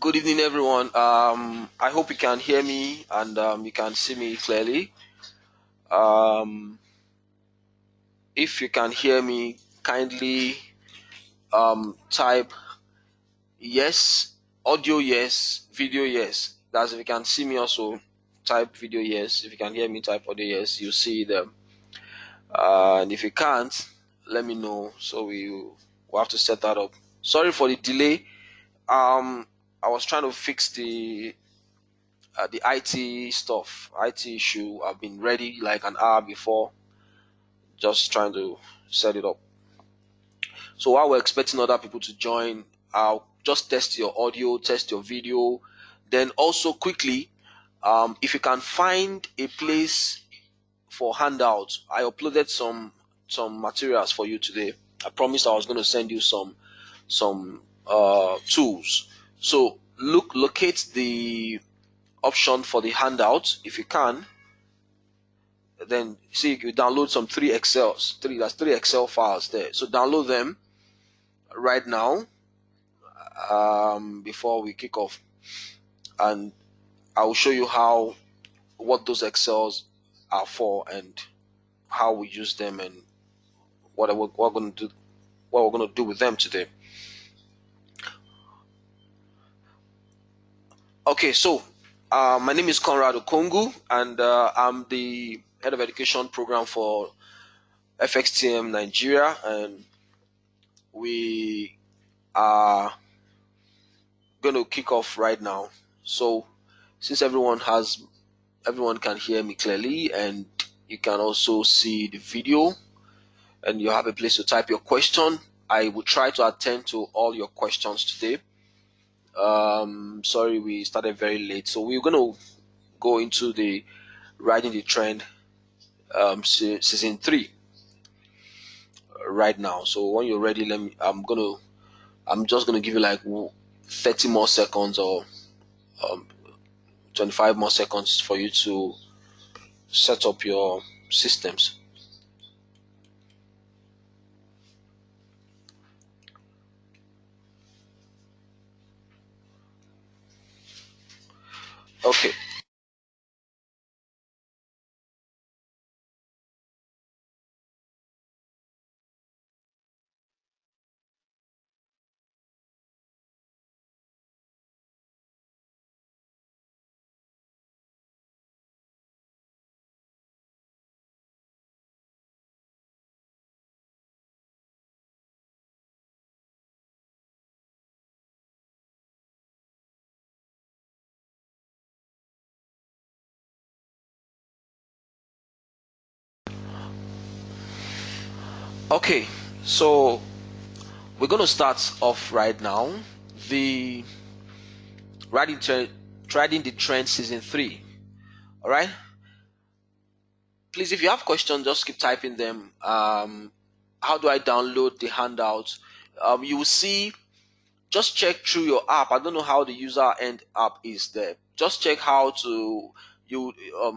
Good evening, everyone. I hope you can hear me and you can see me clearly. Um, if you can hear me, kindly type yes, audio yes, video yes. That's if you can see me also, type video yes. If you can hear me, type audio yes. You see them. And if you can't, let me know so we'll have to set that up. Sorry for the delay. I was trying to fix the IT stuff, IT issue. I've been ready like an hour before, just trying to set it up. So while we're expecting other people to join, I'll just test your audio, test your video. Then also quickly, if you can find a place for handouts, I uploaded some materials for you today. I promised I was going to send you some tools. So locate the option for the handout if you can. Then see you download some that's three Excel files there. So download them right now before we kick off, and I will show you what those Excels are for and how we use them and we're going to do what we're going to do with them today. Okay, so my name is Conrad Okongu, and I'm the head of education program for FXTM Nigeria, and we are going to kick off right now. So since everyone can hear me clearly and you can also see the video and you have a place to type your question, I will try to attend to all your questions today. Sorry we started very late, so we're going to go into the riding the trend season 3 right now. So when you're ready, I'm just gonna give you like 30 more seconds or um, 25 more seconds for you to set up your systems. Okay. Okay. So we're gonna start off right now. The riding the trend season 3. All right. Please, if you have questions, just keep typing them. How do I download the handouts? You will see. Just check through your app. I don't know how the user end app is there. Just check how to you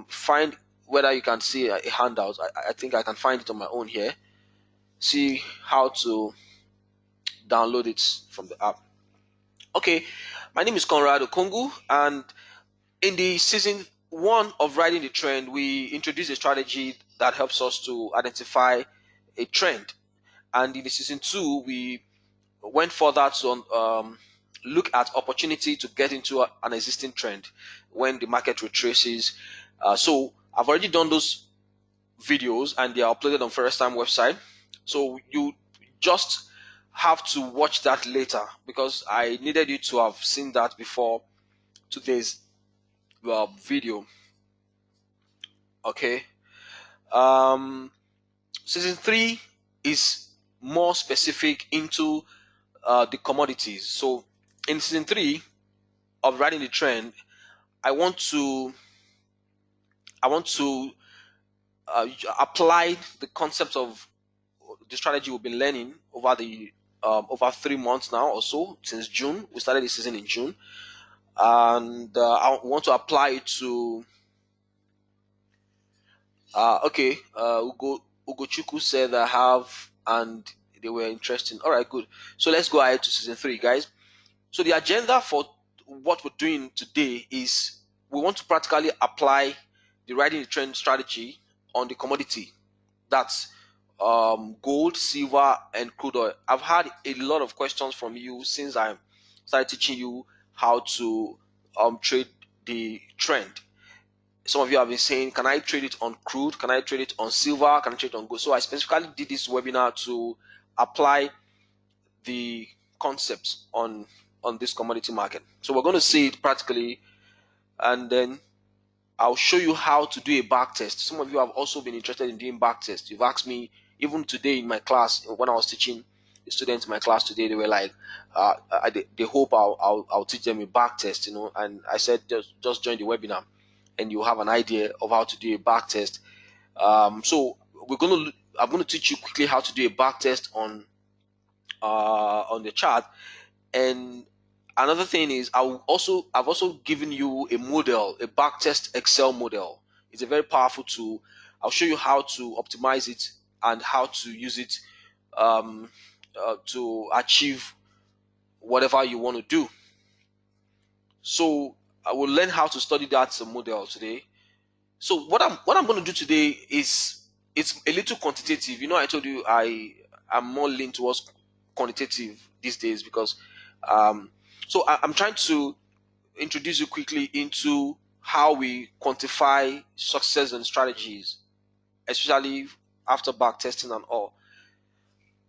find whether you can see a handout. I think I can find it on my own here. See how to download it from the app. Okay, my name is Conrad Okongu, and in the season 1 of Riding the Trend, we introduced a strategy that helps us to identify a trend. And in the season 2, we went further to look at opportunity to get into an existing trend when the market retraces. So I've already done those videos and they are uploaded on First Time website. So you just have to watch that later because I needed you to have seen that before today's video. Okay. Um, Season 3 is more specific into the commodities. So in season 3 of Riding the Trend, I want to uh, apply the concept of the strategy we've been learning over 3 months now or so since June. We started the season in June, and I want to apply it to. Ugochukwu said I have, and they were interesting. All right, good. So let's go ahead to season 3, guys. So the agenda for what we're doing today is we want to practically apply the riding the trend strategy on the commodity. That's gold, silver, and crude oil. I've had a lot of questions from you since I started teaching you how to trade the trend. Some of you have been saying, can I trade it on crude? Can I trade it on silver? Can I trade it on gold? So I specifically did this webinar to apply the concepts on this commodity market. So we're going to see it practically, and then I'll show you how to do a back test. Some of you have also been interested in doing back tests. You've asked me, even today in my class, when I was teaching the students in my class today, they were like, they hope I'll teach them a back test, and I said, just join the webinar and you have an idea of how to do a back test. So I'm going to teach you quickly how to do a back test on the chart. And another thing is I've also given you a model, a backtest Excel model. It's a very powerful tool. I'll show you how to optimize it and how to use it to achieve whatever you want to do. So I will learn how to study that model today. So what I'm going to do today is it's a little quantitative. I told you I'm more lean towards quantitative these days because I'm trying to introduce you quickly into how we quantify success and strategies, especially after back testing and all.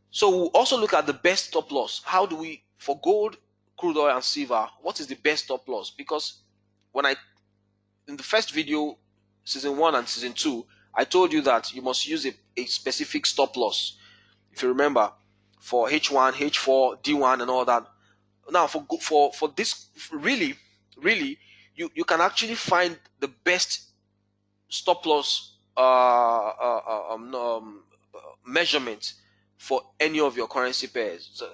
So we'll also look at the best stop loss. How do we, for gold, crude oil, and silver, what is the best stop loss? Because in the first video, season 1 and season 2, I told you that you must use a specific stop loss. If you remember, for H1, H4, D1, and all that. Now, for this, really, you can actually find the best stop loss measurement for any of your currency pairs. So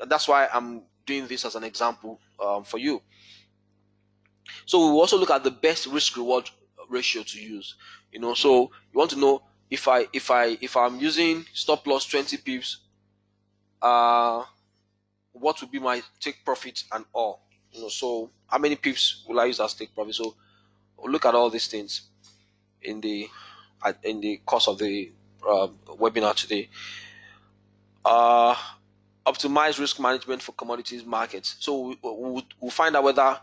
that's why I'm doing this as an example for you. So we will also look at the best risk reward ratio to use. So you want to know if I'm using stop loss 20 pips, what would be my take profit and all. So how many pips will I use as take profit? So we'll look at all these things in the course of the webinar today. Optimize risk management for commodities markets. So we'll find out whether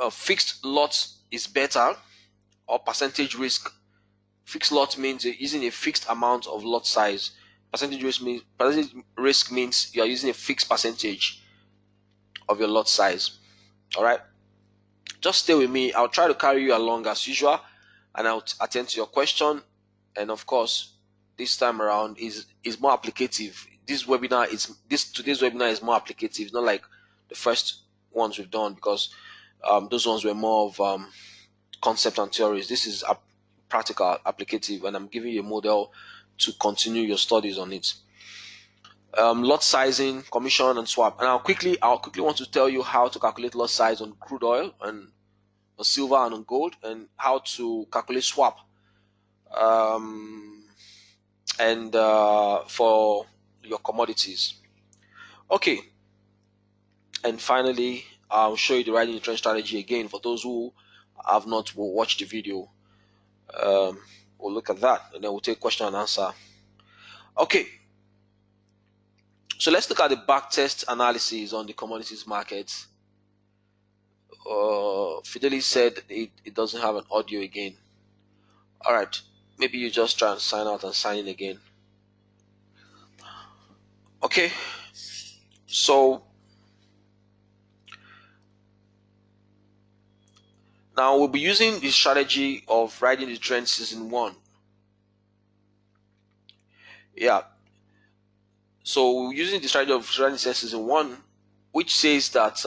a fixed lot is better or percentage risk. Fixed lot means you're using a fixed amount of lot size. Percentage risk means you are using a fixed percentage of your lot size. All right, just stay with me. I'll try to carry you along as usual, and I'll attend to your question. And of course, this time around is more applicative. Today's webinar is more applicative, not like the first ones we've done, because those ones were more of concept and theories. This is a practical, applicative, and I'm giving you a model to continue your studies on it. Lot sizing, commission, and swap. And I'll quickly want to tell you how to calculate lot size on crude oil and on silver and on gold, and how to calculate swap. And for your commodities. Okay. And finally, I'll show you the riding the trend strategy again for those who have not watched the video. We'll look at that, and then we'll take question and answer. Okay. So let's look at the backtest analysis on the commodities market. Fidelis said it doesn't have an audio again. All right, maybe you just try and sign out and sign in again. Okay, so now we'll be using the strategy of riding the trend season 1. Yeah, so we're using the strategy of riding the trend season 1, which says that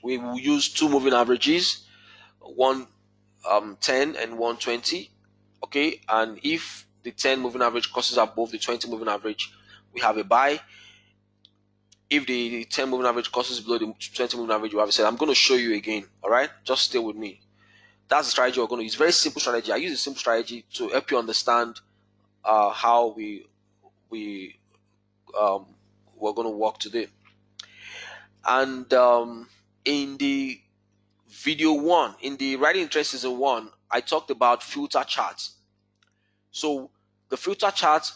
we will use 2 moving averages, 110 and 120. Okay, and if the 10 moving average crosses above the 20 moving average, we have a buy. If the 10 moving average crosses below the 20 moving average, we have a sell. I'm going to show you again. All right, just stay with me. That's the strategy we're going to use. Very simple strategy. I use a simple strategy to help you understand how we're going to work today. And in the video one, in the writing interest season one, I talked about filter charts. So the filter chart,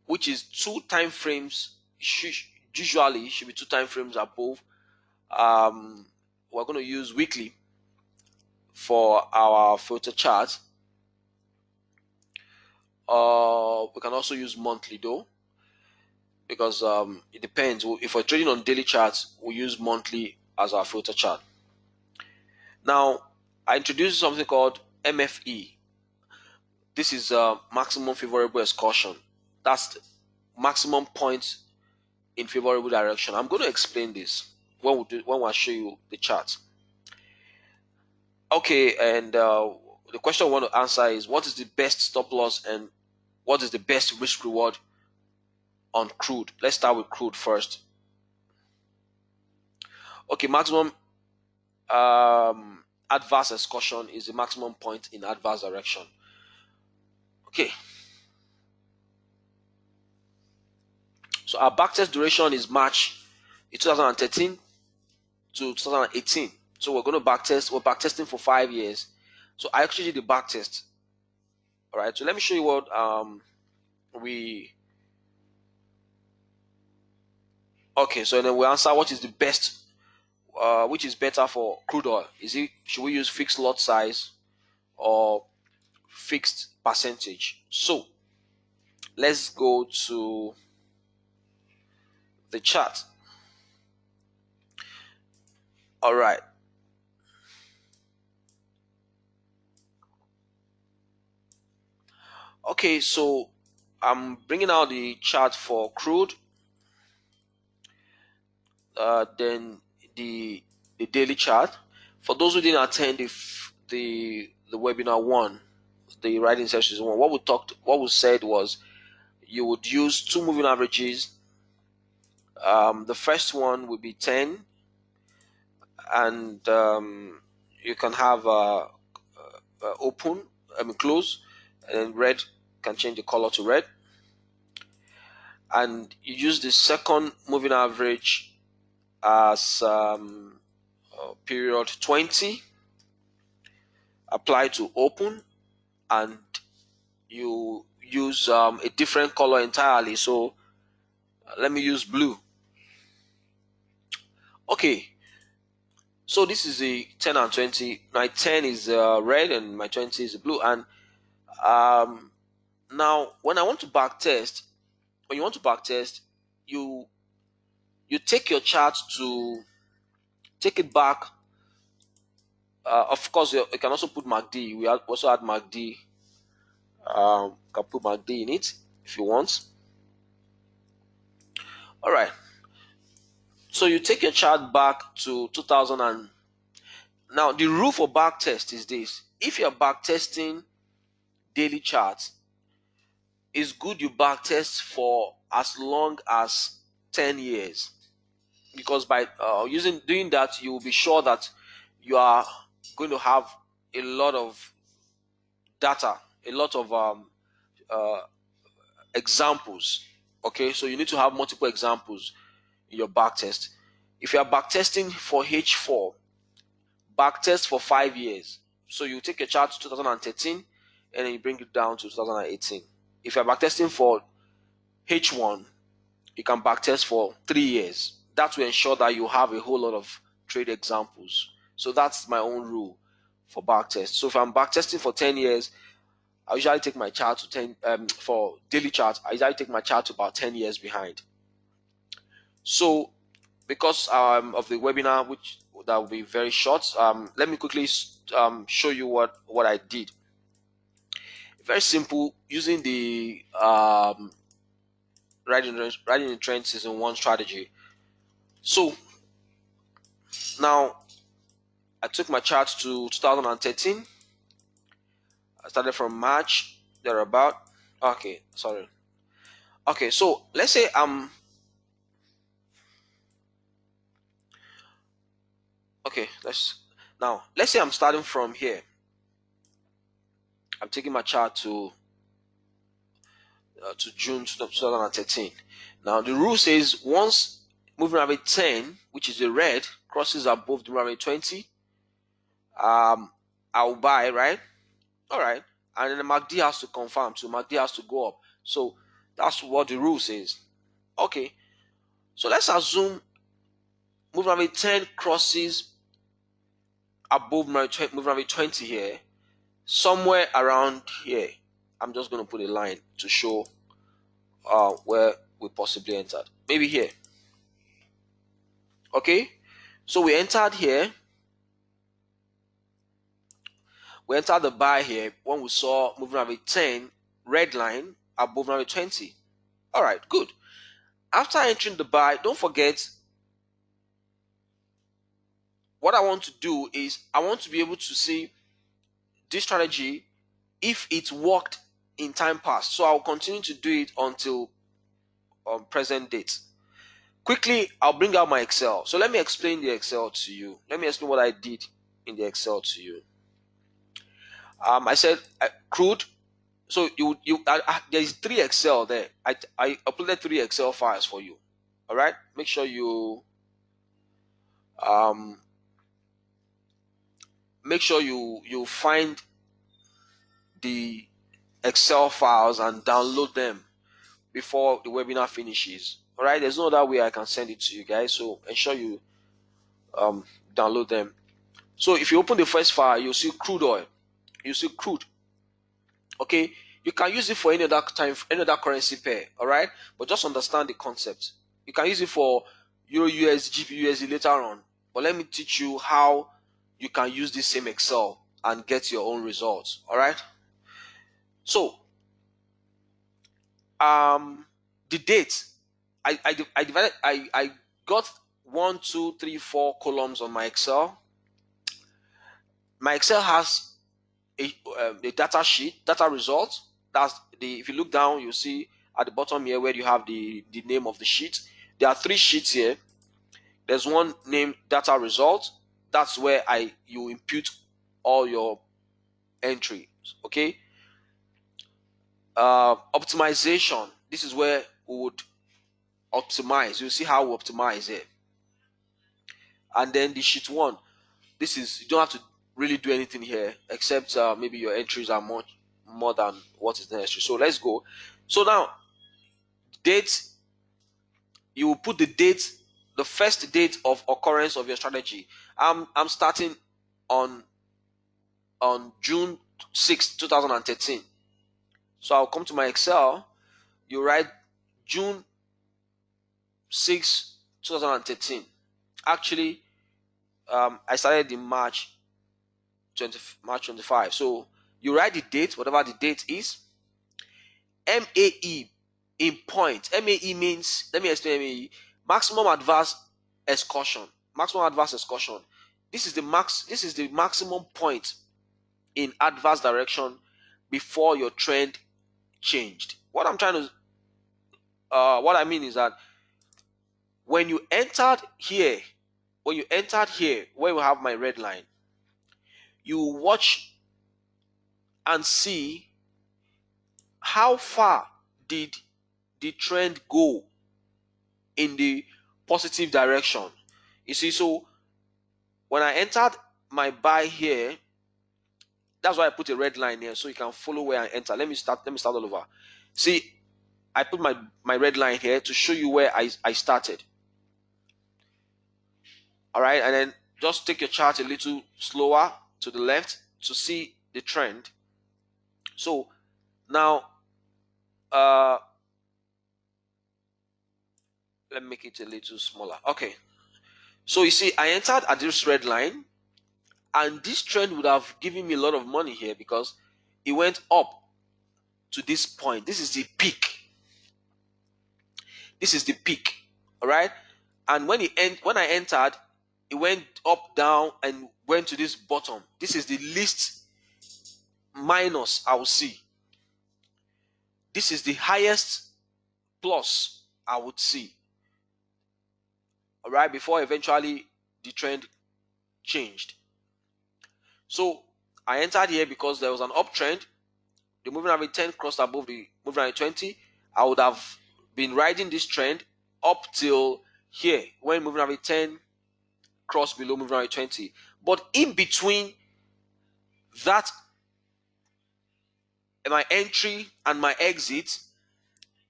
which is two time frames, usually should be two time frames above. We're going to use weekly for our filter chart. We can also use monthly though, because it depends. If we're trading on daily charts, we use monthly as our filter chart. Now, I introduced something called MFE. This is maximum favorable excursion. That's the maximum points in favorable direction. I'm going to explain this when I show you the chart. Okay, and the question I want to answer is, what is the best stop loss and what is the best risk reward on crude? Let's start with crude first. Okay, maximum adverse excursion is the maximum point in adverse direction. Okay, so our backtest duration is March 2013 to 2018. So we're going to backtest. We're backtesting for 5 years. So I actually did the backtest. All right. So let me show you what we. Okay. So then we answer what is the best, which is better for crude oil. Should we use fixed lot size or fixed percentage? So let's go to the chart. All right. Okay, so I'm bringing out the chart for crude, then the daily chart. For those who didn't attend the webinar one, the writing sessions one, what we said was you would use two moving averages. The first one would be 10, and you can have open, close, and then red can change the color to red. And you use the second moving average as period 20 apply to open, and you use a different color entirely. So let me use blue. Okay, so this is the 10 and 20. My 10 is red and my 20 is blue. And now when I want to back test, when you want to back test, you take your chart to take it back. Of course, you can also put MACD. We also add MACD. Can put MACD in it if you want. All right. So you take your chart back to 2000 and now the rule for back test is this: if you're back testing daily charts, it's good you back test for as long as 10 years, because by doing that, you will be sure that you are going to have a lot of data, a lot of uh, examples. Okay, so you need to have multiple examples in your back test. If you are back testing for H4, back test for 5 years. So you take a chart to 2013 and then you bring it down to 2018. If you're back testing for H1, you can back test for 3 years. That will ensure that you have a whole lot of trade examples. So that's my own rule for back test. So if I'm back testing for 10 years, I usually take my chart to 10 for daily charts. I usually take my chart to about 10 years behind. So because of the webinar, which that will be very short, let me quickly show you what I did. Very simple, using the riding in trend season one strategy. So now I took my chart to 2013. I started from March thereabout. Okay, sorry. Okay, so let's say let's say I'm starting from here. I'm taking my chart to June 2013. Now the rule says once moving average 10, which is the red, crosses above the moving average 20, I'll buy, right? All right. And then the MACD has to confirm, so MACD has to go up. So that's what the rule says. Okay. So let's assume moving average 10 crosses above moving average 20 here, somewhere around here. I'm just going to put a line to show where we possibly entered. Maybe here. Okay. So we entered here. We entered the buy here when we saw moving average 10 red line above moving average 20. All right, good. After entering the buy, don't forget what I want to do is I want to be able to see this strategy if it worked in time past. So I'll continue to do it until present date. Quickly, I'll bring out my Excel. So let me explain the Excel to you. Let me explain what I did in the Excel to you. I said crude. So there's 3 Excel there. I uploaded 3 Excel files for you. All right. Make sure you find the Excel files and download them before the webinar finishes. All right. There's no other way I can send it to you guys. So ensure you download them. So if you open the first file, you'll see crude oil. You see crude. Okay. You can use it for any other currency pair. All right. But just understand the concept. You can use it for Euro USD, GP USD later on. But let me teach you how you can use this same Excel and get your own results. All right. So, the date, I got 1, 2, 3, 4 columns on my Excel. My Excel has a data sheet, data results. That's if you look down, you see at the bottom here where you have the name of the sheet. There are 3 sheets here. There's one named data result. That's where you input all your entries. Okay. Optimization. This is where we would optimize. You see how we optimize it. And then the sheet 1. This is, you don't have to really do anything here except maybe your entries are much more than what is necessary. So let's go. So now, date. You will put the date, the first date of occurrence of your strategy. I'm starting on June 6, 2013. So I'll come to my Excel. You write June 6, 2013. Actually, I started in March 25. So you write the date, whatever the date is. MAE in point. MAE means, let me explain MAE. Maximum adverse excursion. Maximum adverse excursion. This is the maximum point in adverse direction before your trend changed. What I mean is that when you entered here, where you have my red line, you watch and see how far did the trend go in the positive direction. You see, so when I entered my buy here, that's why I put a red line here so you can follow where I enter. Let me start all over. See, I put my red line here to show you where I started. All right, and then just take your chart a little slower to the left to see the trend. So now let me make it a little smaller. Okay, so you see I entered at this red line, and this trend would have given me a lot of money here because it went up to this point. This is the peak. This is the peak. All right, and when I entered, it went up, down, and went to this bottom. This is the least minus I will see. This is the highest plus I would see. All right, before eventually the trend changed. So I entered here because there was an uptrend. The moving average 10 crossed above the moving average 20. I would have been riding this trend up till here when moving average 10 cross below moving average 20. But in between that, my entry and my exit,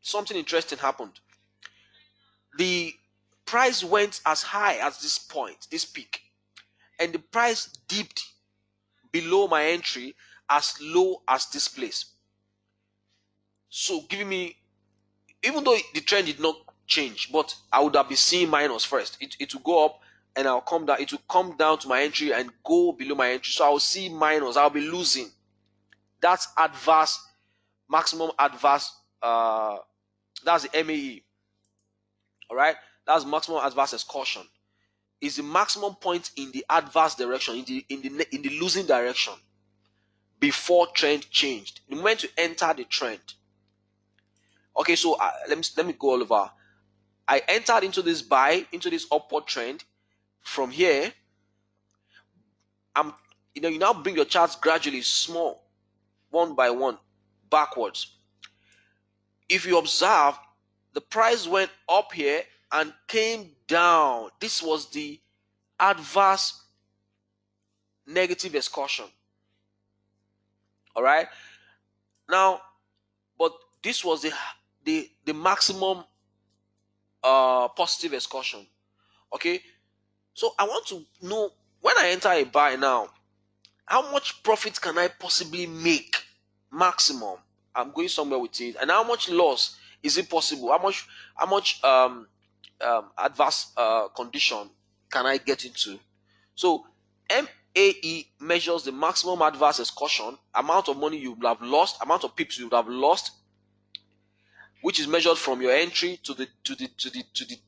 something interesting happened. The price went as high as this point, this peak, and the price dipped below my entry as low as this place. So giving me, even though the trend did not change, but I would have been seeing minus first. It will go up and I'll come down. It will come down to my entry and go below my entry. So I'll see minus. I'll be losing. That's adverse, maximum adverse. That's the MAE. All right. That's maximum adverse excursion. Is the maximum point in the adverse direction, in the losing direction, before trend changed. The moment you enter the trend. Okay, so let me go all over. I entered into this buy, into this upward trend. From here, you now bring your charts gradually small, one by one, backwards. If you observe, the price went up here and came down. This was the adverse negative excursion. All right. Now, but this was the maximum positive excursion. Okay. So I want to know, when I enter a buy now, how much profit can I possibly make maximum? I'm going somewhere with it. And how much loss is it possible? How much adverse condition can I get into? So MAE measures the maximum adverse excursion, amount of money you would have lost, amount of pips you would have lost, which is measured from your entry to the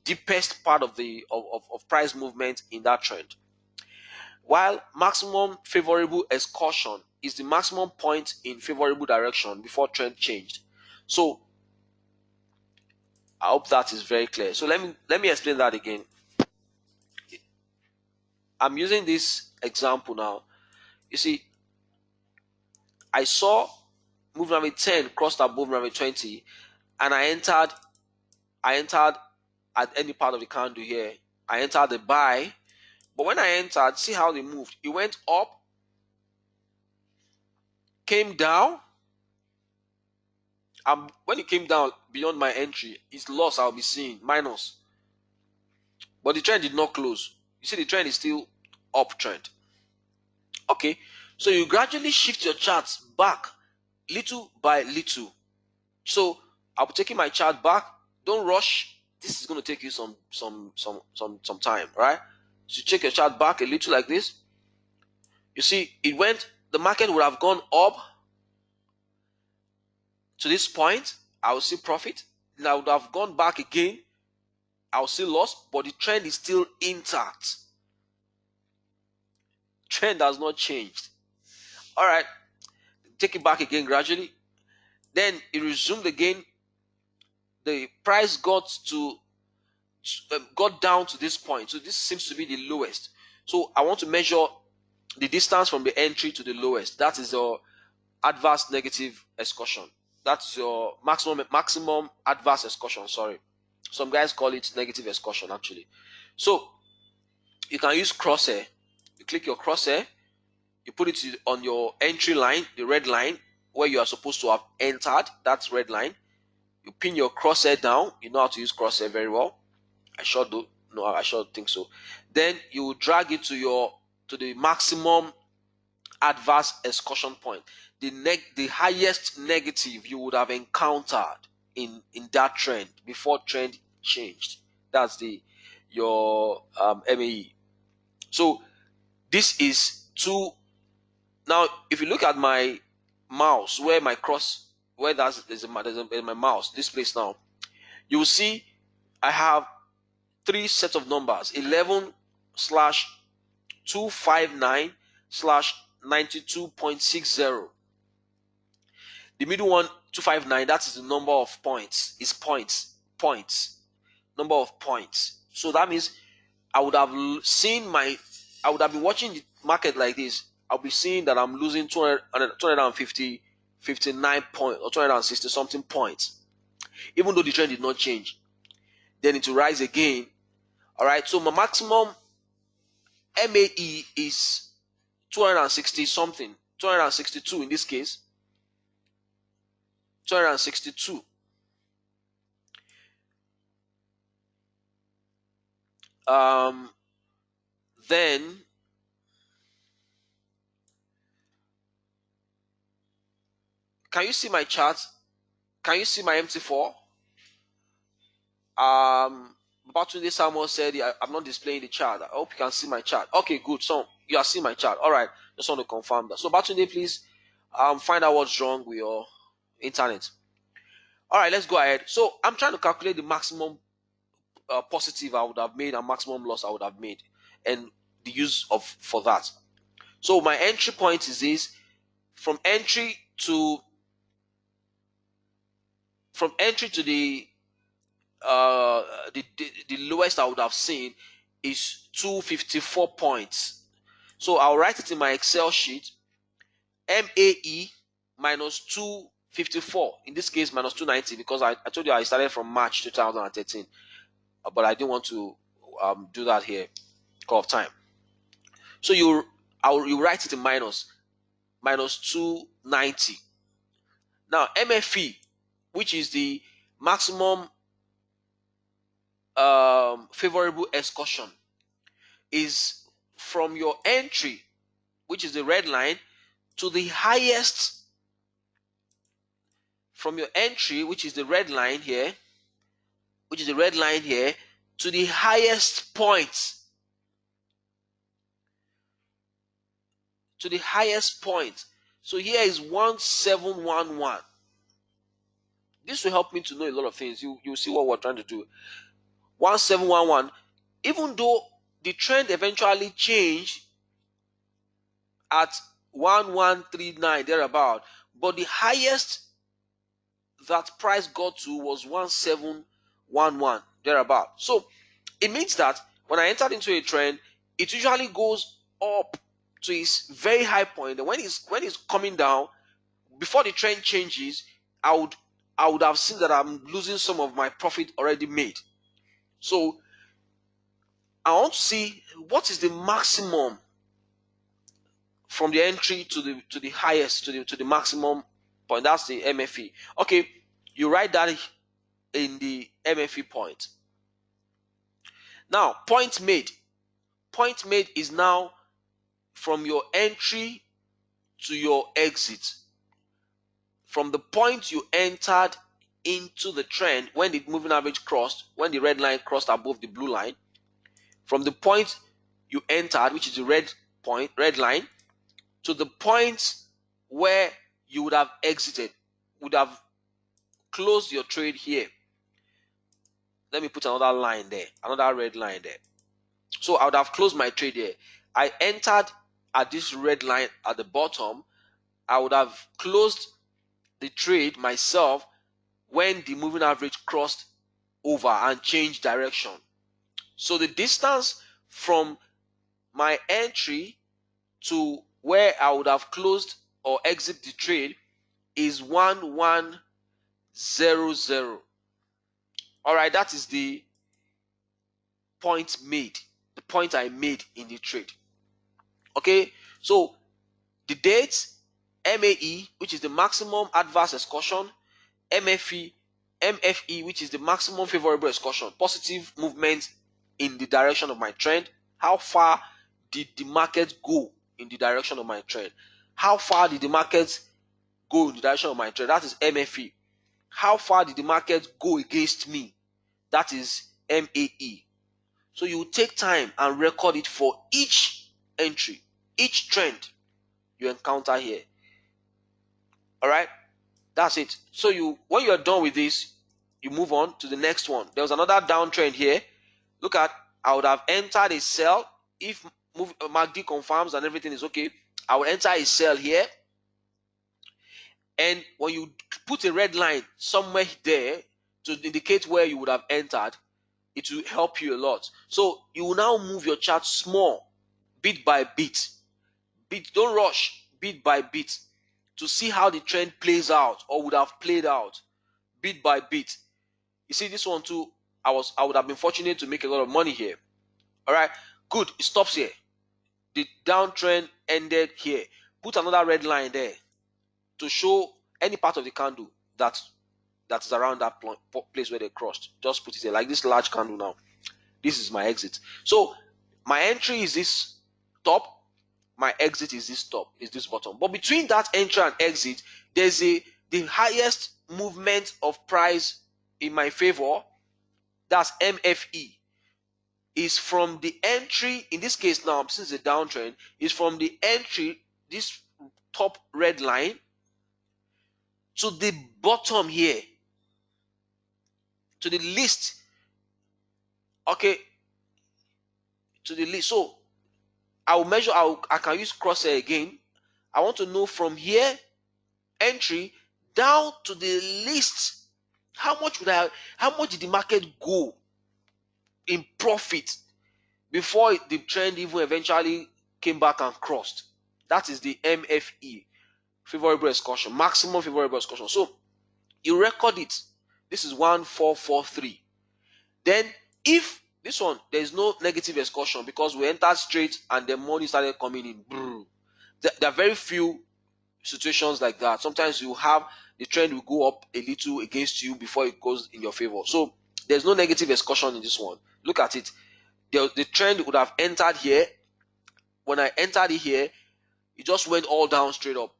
deepest part of the of price movement in that trend. While maximum favorable excursion is the maximum point in favorable direction before trend changed. So I hope that is very clear. So let me explain that again. I'm using this example now. You see, I saw moving average 10 crossed above moving average 20, and I entered at any part of the candle here. I entered the buy, but when I entered, see how they moved. It went up, came down. When it came down beyond my entry, it's loss. I'll be seeing minus. But the trend did not close. You see, the trend is still uptrend. Okay, so you gradually shift your charts back little by little. So I'll be taking my chart back. Don't rush. This is going to take you some time, right? So you check your chart back a little like this. You see, the market would have gone up to this point. I will see profit. Then I would have gone back again. I will see loss, but the trend is still intact. Trend has not changed. All right, take it back again gradually. Then it resumed again. The price got down to this point. So this seems to be the lowest. So I want to measure the distance from the entry to the lowest. That is your adverse negative excursion. That's your maximum adverse excursion. Sorry, some guys call it negative excursion actually. So you can use crosshair. You click your crosshair, you put it on your entry line, the red line where you are supposed to have entered. That's red line. You pin your crosshair down. You know how to use crosshair very well. I sure do. No, I sure think so. Then you will drag it to the maximum adverse excursion point, the highest negative you would have encountered in that trend before trend changed. That's your MAE. So this is two. Now if you look at my mouse, where my there's my mouse, this place now, you will see I have three sets of numbers: 11/259/92.60. The middle one, 259, that is the number of points. It's points. Number of points. So that means I would have been watching the market like this. I'll be seeing that I'm losing 250, 59 points or 260 something points, even though the trend did not change. Then it will rise again. All right, so my maximum MAE is 260 something, 262 in this case, 262. Then can you see my chart? Can you see my MT4? Babatunde Samuel said, I'm not displaying the chart. I hope you can see my chart. Okay, good. So you are seeing my chart. All right. Just want to confirm that. So Babatunde, please find out what's wrong with your internet. All right, let's go ahead. So I'm trying to calculate the maximum positive I would have made and maximum loss I would have made, and the use of for that. So my entry point is this: from entry to the the lowest I would have seen is 254 points. So I'll write it in my Excel sheet: MAE minus 254. In this case, minus 290, because I told you I started from March 2013, but I didn't want to do that here because of time. So you write it in minus 290. Now MFE, which is the maximum favorable excursion, is from your entry, which is the red line, to the highest, from your entry, which is the red line here, to the highest point, So here is 1711. This will help me to know a lot of things. You see what we're trying to do. 1711. Even though the trend eventually changed at 1139 thereabout, but the highest that price got to was 1711 thereabout. So it means that when I entered into a trend, it usually goes up to its very high point, and when it's coming down, before the trend changes, I would have seen that I'm losing some of my profit already made. So I want to see what is the maximum from the entry to the highest, to the maximum point. That's the MFE. Okay, you write that in the MFE point. Now, point made. Point made is now from your entry to your exit. From the point you entered into the trend, when the moving average crossed, when the red line crossed above the blue line, from the point you entered, which is the red line, to the point where you would have exited, would have closed your trade here. Let me put another line there, another red line there. So I would have closed my trade here. I entered at this red line at the bottom. I would have closed the trade myself when the moving average crossed over and changed direction. So the distance from my entry to where I would have closed or exit the trade is 1100. All right, that is the point made, the point I made in the trade. Okay, so the date, MAE, which is the maximum adverse excursion, MFE, which is the maximum favorable excursion, positive movement in the direction of my trend. How far did the market go in the direction of my trend? How far did the market go in the direction of my trend? That is MFE. How far did the market go against me? That is MAE. So you take time and record it for each entry, each trend you encounter here. All right, that's it. So when you're done with this, you move on to the next one. There was another downtrend here. Look at, I would have entered a sell if MACD confirms and everything is okay. I will enter a sell here, and when you put a red line somewhere there to indicate where you would have entered, it will help you a lot. So you will now move your chart small, bit by bit. Don't rush, bit by bit, to see how the trend plays out or would have played out, bit by bit. You see, this one too, I would have been fortunate to make a lot of money here. All right, good. It stops here. The downtrend ended here. Put another red line there to show any part of the candle that is around that place where they crossed. Just put it there, like this large candle now. This is my exit. So my entry is this top, my exit is this top, is this bottom. But between that entry and exit, there's the highest movement of price in my favor. That's MFE. Is from the entry, in this case now, since the downtrend, is from the entry, this top red line, to the bottom here, to the least, okay, to the least. So I'll measure, I can use crosshair again. I want to know from here, entry, down to the least, how much did the market go in profit before the trend even eventually came back and crossed. That is the MFE, favorable excursion, maximum favorable excursion. So you record it. This is 1443. Then if this one, there is no negative excursion because we entered straight and the money started coming in. There are very few situations like that. Sometimes you have the trend will go up a little against you before it goes in your favor. So there's no negative excursion in this one. Look at it. The trend would have entered here. When I entered it here, it just went all down straight up.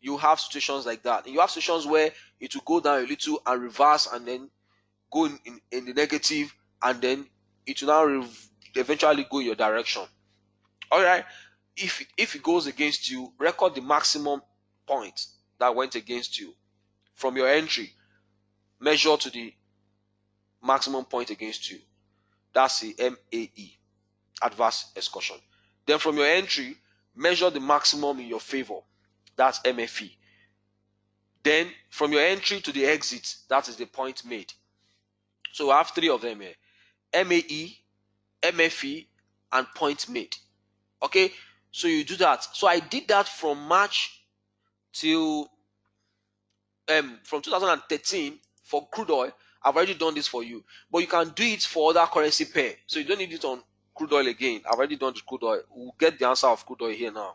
You have situations like that. And you have situations where it will go down a little and reverse and then go in the negative, and then it will now eventually go your direction. All right. If it goes against you, record the maximum point that went against you from your entry. Measure to the maximum point against you. That's the MAE, adverse excursion. Then from your entry, measure the maximum in your favor. That's MFE. Then from your entry to the exit, that is the point made. So I have three of them here: MAE, MFE, and point made. Okay, so you do that. So I did that from March till from 2013 for crude oil. I've already done this for you, but you can do it for other currency pair. So you don't need it on crude oil again. I've already done the crude oil. We'll get the answer of crude oil here now.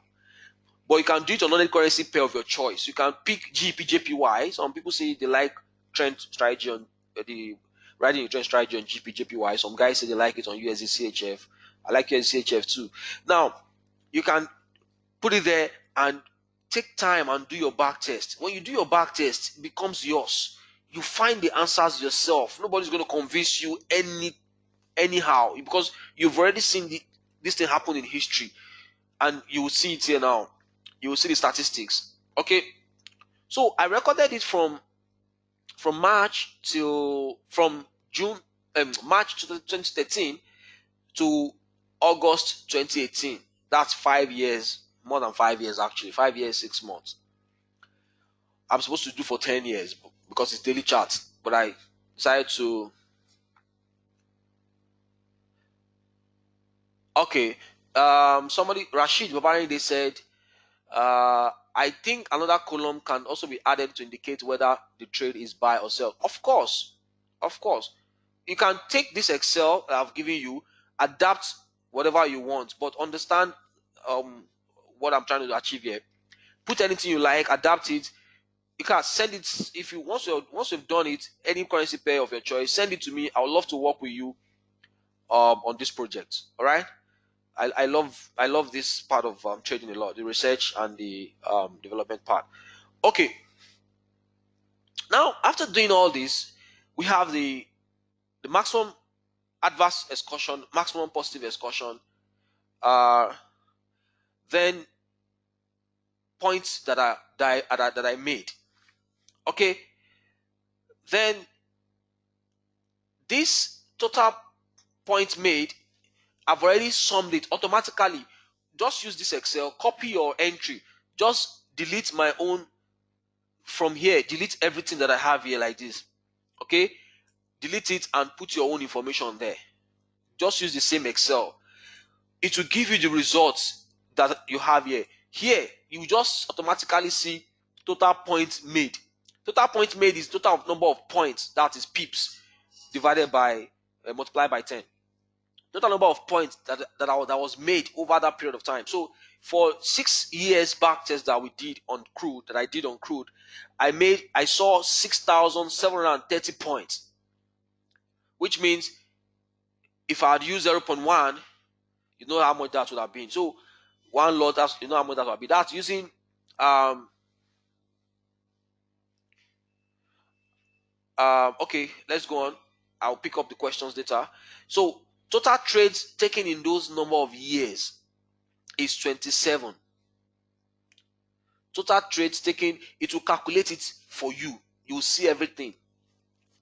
But you can do it on another currency pair of your choice. You can pick GBP, JPY. Some people say they like trend strategy on the riding trend strategy on GBP, JPY. Some guys say they like it on USD CHF. I like USD CHF too. Now, you can put it there and take time and do your back test. When you do your back test, it becomes yours. You find the answers yourself. Nobody's going to convince you anyhow, because you've already seen this thing happen in history, and you will see it here now. You will see the statistics. Okay, so I recorded it from March till June, March 2013 to August 2018. That's 5 years, more than 5 years actually. 5 years, 6 months. I'm supposed to do for 10 years because it's daily charts, but I decided to. Okay, somebody, Rashid Babari, they said, I think another column can also be added to indicate whether the trade is buy or sell. Of course, you can take this Excel that I've given you, adapt whatever you want, but understand what I'm trying to achieve here. Put anything you like, adapt it. You can send it if you once you've done it, any currency pair of your choice, send it to me. I would love to work with you on this project. All right. I love this part of trading a lot, the research and the development part. Okay. Now, after doing all this, we have the maximum adverse excursion, maximum positive excursion, then points that I made. Okay. Then this total point made, I've already summed it automatically. Just use this Excel, copy your entry, just delete my own from here, delete everything that I have here like this. Okay, delete it and put your own information there. Just use the same Excel. It will give you the results that you have here. Here, you just automatically see total points made. Total point made is total number of points, that is pips, divided by multiplied by 10. total number of points that was made over that period of time. So for 6 years back test that we did on crude, I saw 6,730 points, which means if I had used 0.1, you know how much that would have been. So one lot, you know how much that would be. That's using okay, let's go on. I'll pick up the questions later. So total trades taken in those number of years is 27. Total trades taken, it will calculate it for you. You will see everything.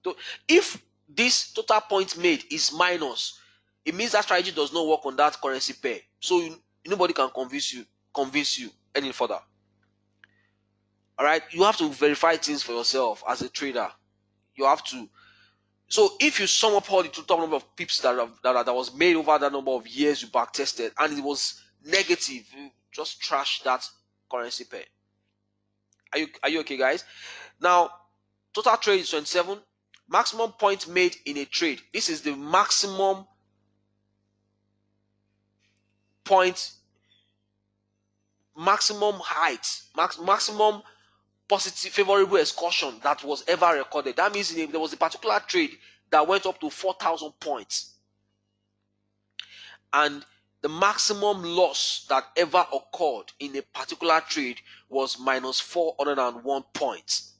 So if this total point made is minus, it means that strategy does not work on that currency pair. So nobody can convince you any further. All right, you have to verify things for yourself as a trader. You have to. So if you sum up all the total number of pips that was made over that number of years you back tested and it was negative, you just trash that currency pair. Are you okay, guys? Now, total trade is 27. Maximum point made in a trade. This is the maximum point, maximum height, maximum positive favorable excursion that was ever recorded. That means there was a particular trade that went up to 4,000 points. And the maximum loss that ever occurred in a particular trade was minus 401 points.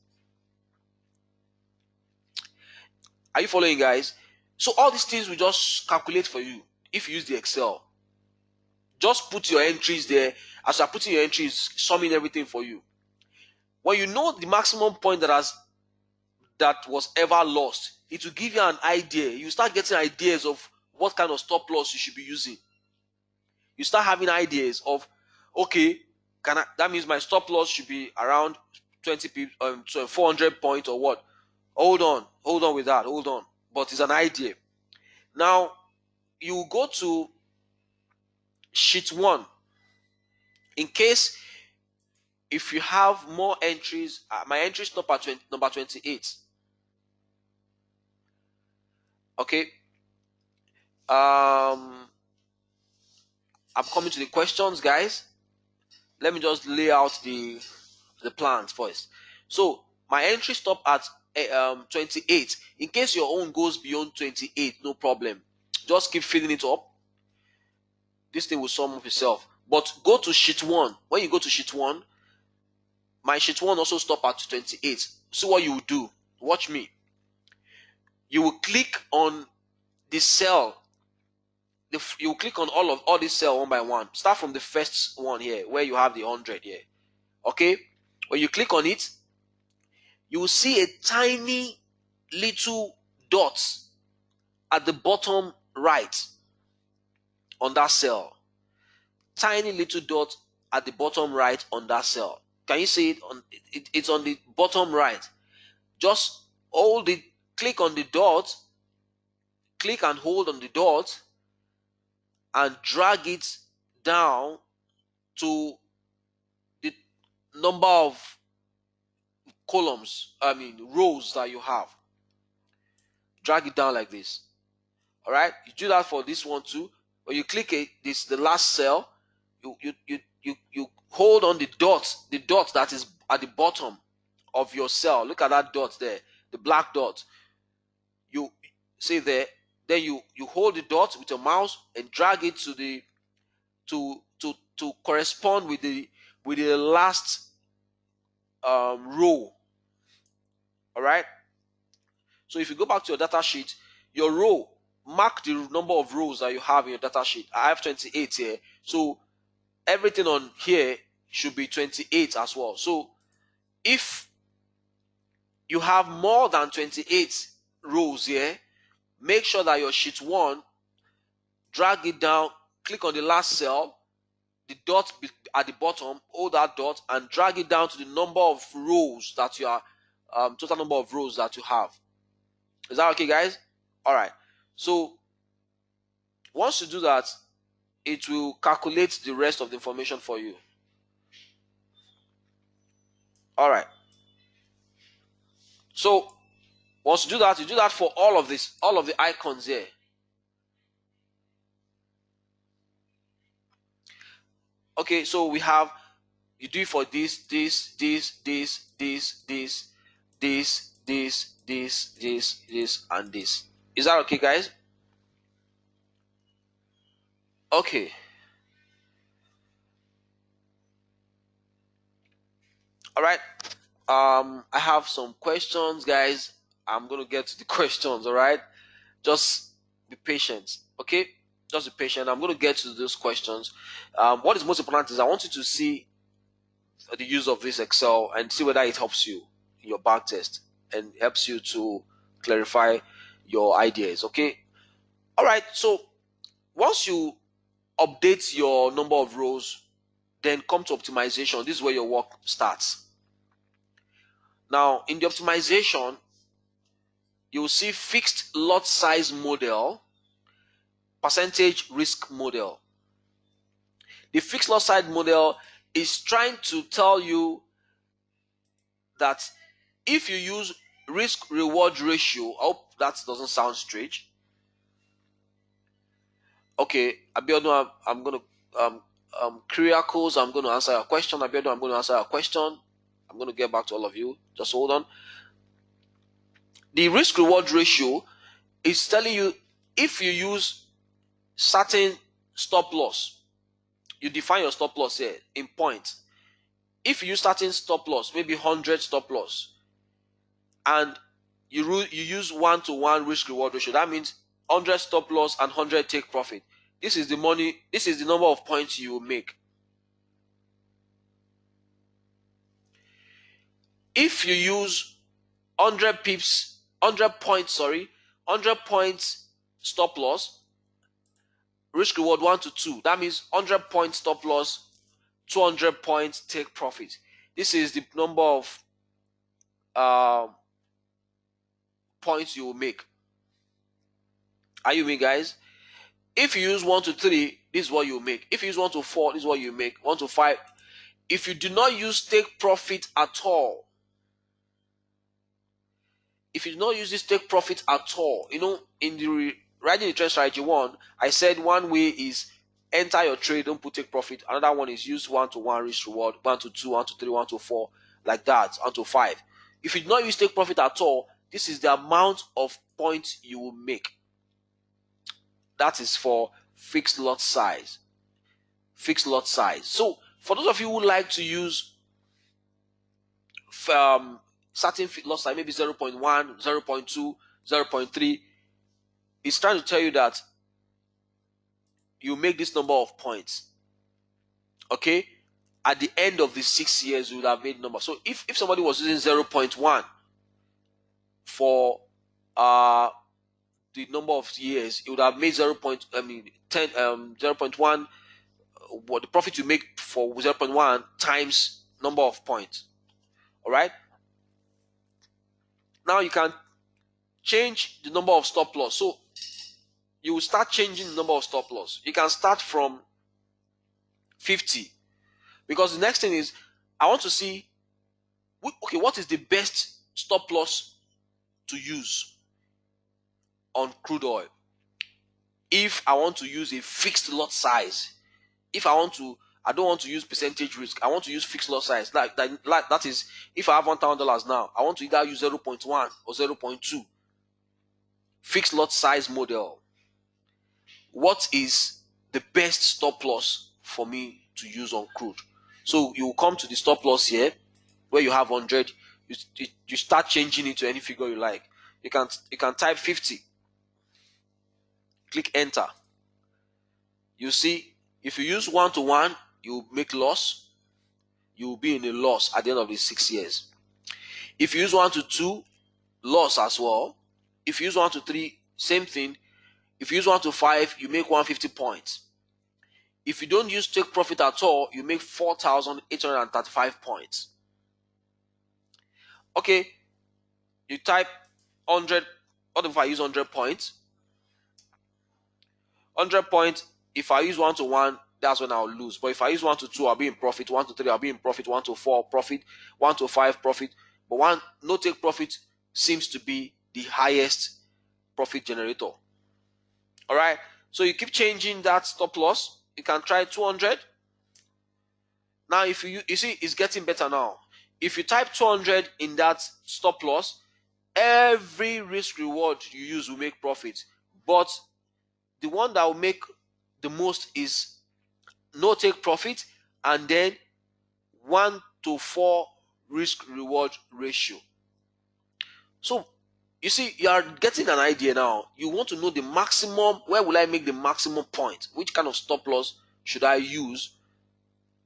Are you following, guys? So all these things we just calculate for you if you use the Excel. Just put your entries there. As you're putting your entries, summing everything for you. When you know the maximum point that was ever lost, it will give you an idea. You start getting ideas of what kind of stop loss you should be using. You start having ideas of, okay, that means my stop loss should be around 20 pips, 400 points or what? Hold on with that, hold on. But it's an idea. Now, you go to sheet 1. In case if you have more entries, my entry stop at number 28. Okay. I'm coming to the questions, guys. Let me just lay out the plans first. So my entry stop at 28. In case your own goes beyond 28, no problem. Just keep filling it up. This thing will sum up itself. But go to sheet 1. When you go to sheet 1, my sheet 1 also stop at 28. So what you will do, watch me. You will click on the cell. You will click on all these cell one by one. Start from the first one here, where you have the 100 here. Okay? When you click on it, you will see a tiny little dot at the bottom right on that cell. Tiny little dot at the bottom right on that cell. Can you see it? It's on the bottom right. Just click on the dot, click and hold on the dot, and drag it down to the number of rows that you have. Drag it down like this. All right, you do that for this one too. When you click it, the last cell, you hold on the dot that is at the bottom of your cell. Look at that dot there, the black dot. You see there. Then you hold the dot with your mouse and drag it to correspond with the last row. All right. So if you go back to your data sheet, your row, mark the number of rows that you have in your data sheet. I have 28 here. So everything on here should be 28 as well. So if you have more than 28 rows here, make sure that your sheet 1, drag it down, click on the last cell, the dot at the bottom, hold that dot and drag it down to the number of rows that you are, total number of rows that you have. Is that okay, guys? All right. So once you do that, it will calculate the rest of the information for you. All right. So once you do that for all of the icons here. Okay, so we have, you do it for this, and this. Is that okay, guys? Okay. All right. I have some questions, guys. I'm gonna get to the questions. All right. Just be patient. Okay. Just be patient. I'm gonna get to those questions. What is most important is I want you to see the use of this Excel and see whether it helps you in your back test and helps you to clarify your ideas. Okay. All right. So once you update your number of rows, then come to optimization. This is where your work starts. Now, in the optimization, you'll see fixed lot size model, percentage risk model. The fixed lot size model is trying to tell you that if you use risk reward ratio, I hope that doesn't sound strange. Okay, Abiodun, I'm going to Kyriakos, I'm going to answer your question. Abiodun, I'm going to answer your question. I'm going to get back to all of you. Just hold on. The risk reward ratio is telling you if you use certain stop loss, you define your stop loss here in points. If you use certain stop loss, maybe 100 stop loss, and you use 1-to-1 risk reward ratio, that means 100 stop loss and 100 take profit. This is the money, this is the number of points you will make. If you use 100 pips, 100 points, 100 points stop loss, risk reward 1 to 2, that means 100 points stop loss, 200 points take profit. This is the number of points you will make. Are you with me, guys? If you use 1 to 3, this is what you make. If you use 1 to 4, this is what you make. 1 to 5. If you do not use take profit at all, if you do not use this take profit at all, you know, in the writing the trend strategy 1, I said one way is enter your trade, don't put take profit. Another one is use 1-to-1 risk reward, 1 to 2, 1 to 3, 1 to 4, like that, 1 to 5. If you do not use take profit at all, this is the amount of points you will make. That is for fixed lot size. Fixed lot size. So for those of you who like to use certain lot size, maybe 0.1, 0.2, 0.3, it's trying to tell you that you make this number of points. Okay? At the end of the 6 years, you would have made number. So if somebody was using 0.1 for the number of years, it would have made 0.1, what the profit you make for 0.1 times number of points. All right. Now you can change the number of stop loss. So you will start changing the number of stop loss. You can start from 50, because the next thing is I want to see, okay, what is the best stop loss to use on crude oil if I want to use a fixed lot size. If I don't want to use percentage risk, I want to use fixed lot size. That is, if I have $1,000 now, I want to either use 0.1 or 0.2 fixed lot size model. What is the best stop loss for me to use on crude? So you will come to the stop loss here where you have 100. You start changing it to any figure you like. You can type 50. Click enter. You see, if you use 1-to-1, you make loss. You will be in a loss at the end of the 6 years. If you use 1 to 2, loss as well. If you use 1 to 3, same thing. If you use 1 to 5, you make 150 points. If you don't use take profit at all, you make 4,835 points. Okay, you type 100. What if I use 100 points? 100 points. If I use 1-to-1, that's when I'll lose. But if I use 1 to 2, I'll be in profit. 1 to 3, I'll be in profit. 1 to 4, profit. 1 to 5, profit. But no take profit seems to be the highest profit generator. All right. So you keep changing that stop loss. You can try 200. Now if you see it's getting better now. If you type 200 in that stop loss, every risk reward you use will make profit, but the one that will make the most is no take profit, and then 1 to 4 risk reward ratio. So you see, you are getting an idea now. You want to know the maximum. Where will I make the maximum point? Which kind of stop loss should I use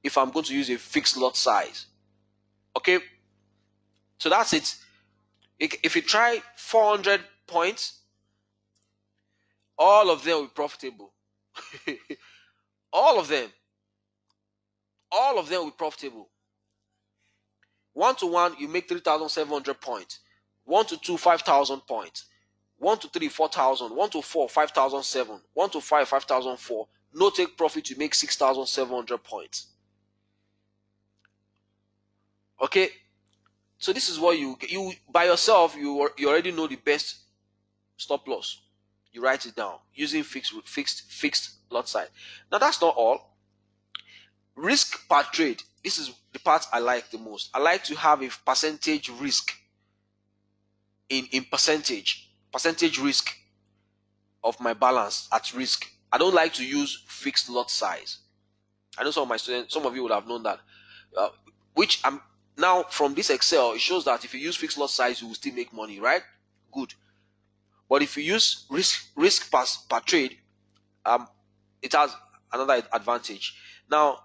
if I'm going to use a fixed lot size? Okay, so that's it. If you try 400 points, all of them will be profitable. all of them all of them will be profitable. 1 to 1 you make 3,700 points. 1 to 2 5,000 points. 1 to 3 4,000. 1 to 4 5,007. 1 to 5 5,004. No take profit you make 6,700 points. Okay, so this is what you by yourself you already know the best stop loss. You write it down using fixed lot size. Now that's not all. Risk per trade. This is the part I like the most. I like to have a percentage risk in percentage risk of my balance at risk. I don't like to use fixed lot size. I know some of my students, some of you would have known that, which I'm now from this Excel. It shows that if you use fixed lot size, you will still make money, right? Good. But if you use risk per trade, it has another advantage. Now,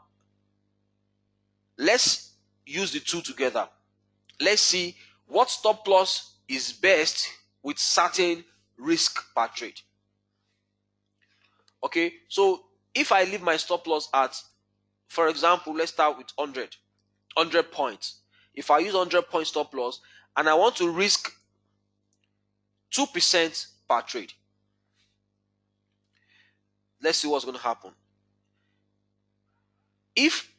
let's use the two together. Let's see what stop loss is best with certain risk per trade. Okay, so if I leave my stop loss at, for example, let's start with 100 points. If I use 100 point stop loss and I want to risk 2% per trade, let's see what's going to happen. If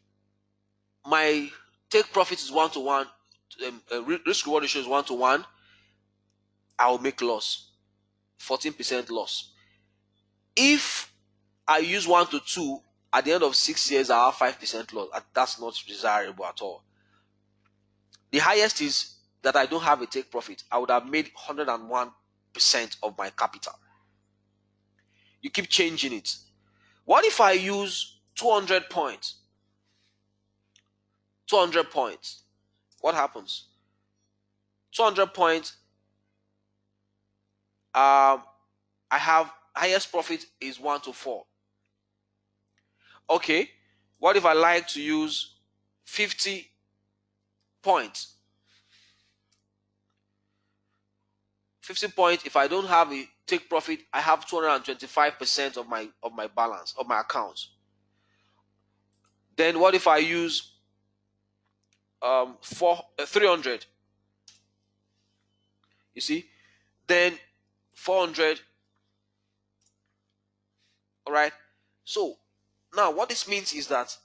my take profit is 1 to 1, risk reward ratio is 1 to 1, I will make loss, 14% loss. If I use 1 to 2, at the end of 6 years, I have 5% loss. That's not desirable at all. The highest is that I don't have a take profit. I would have made 101% of my capital. You keep changing it. What if I use 200 points? 200 points. What happens? 200 points. I have highest profit is 1 to 4. Okay. What if I like to use 50 points? 50 points. If I don't have a take profit, I have 225% of my balance of my account. Then what if I use 300? You see, then 400. All right. So now what this means is that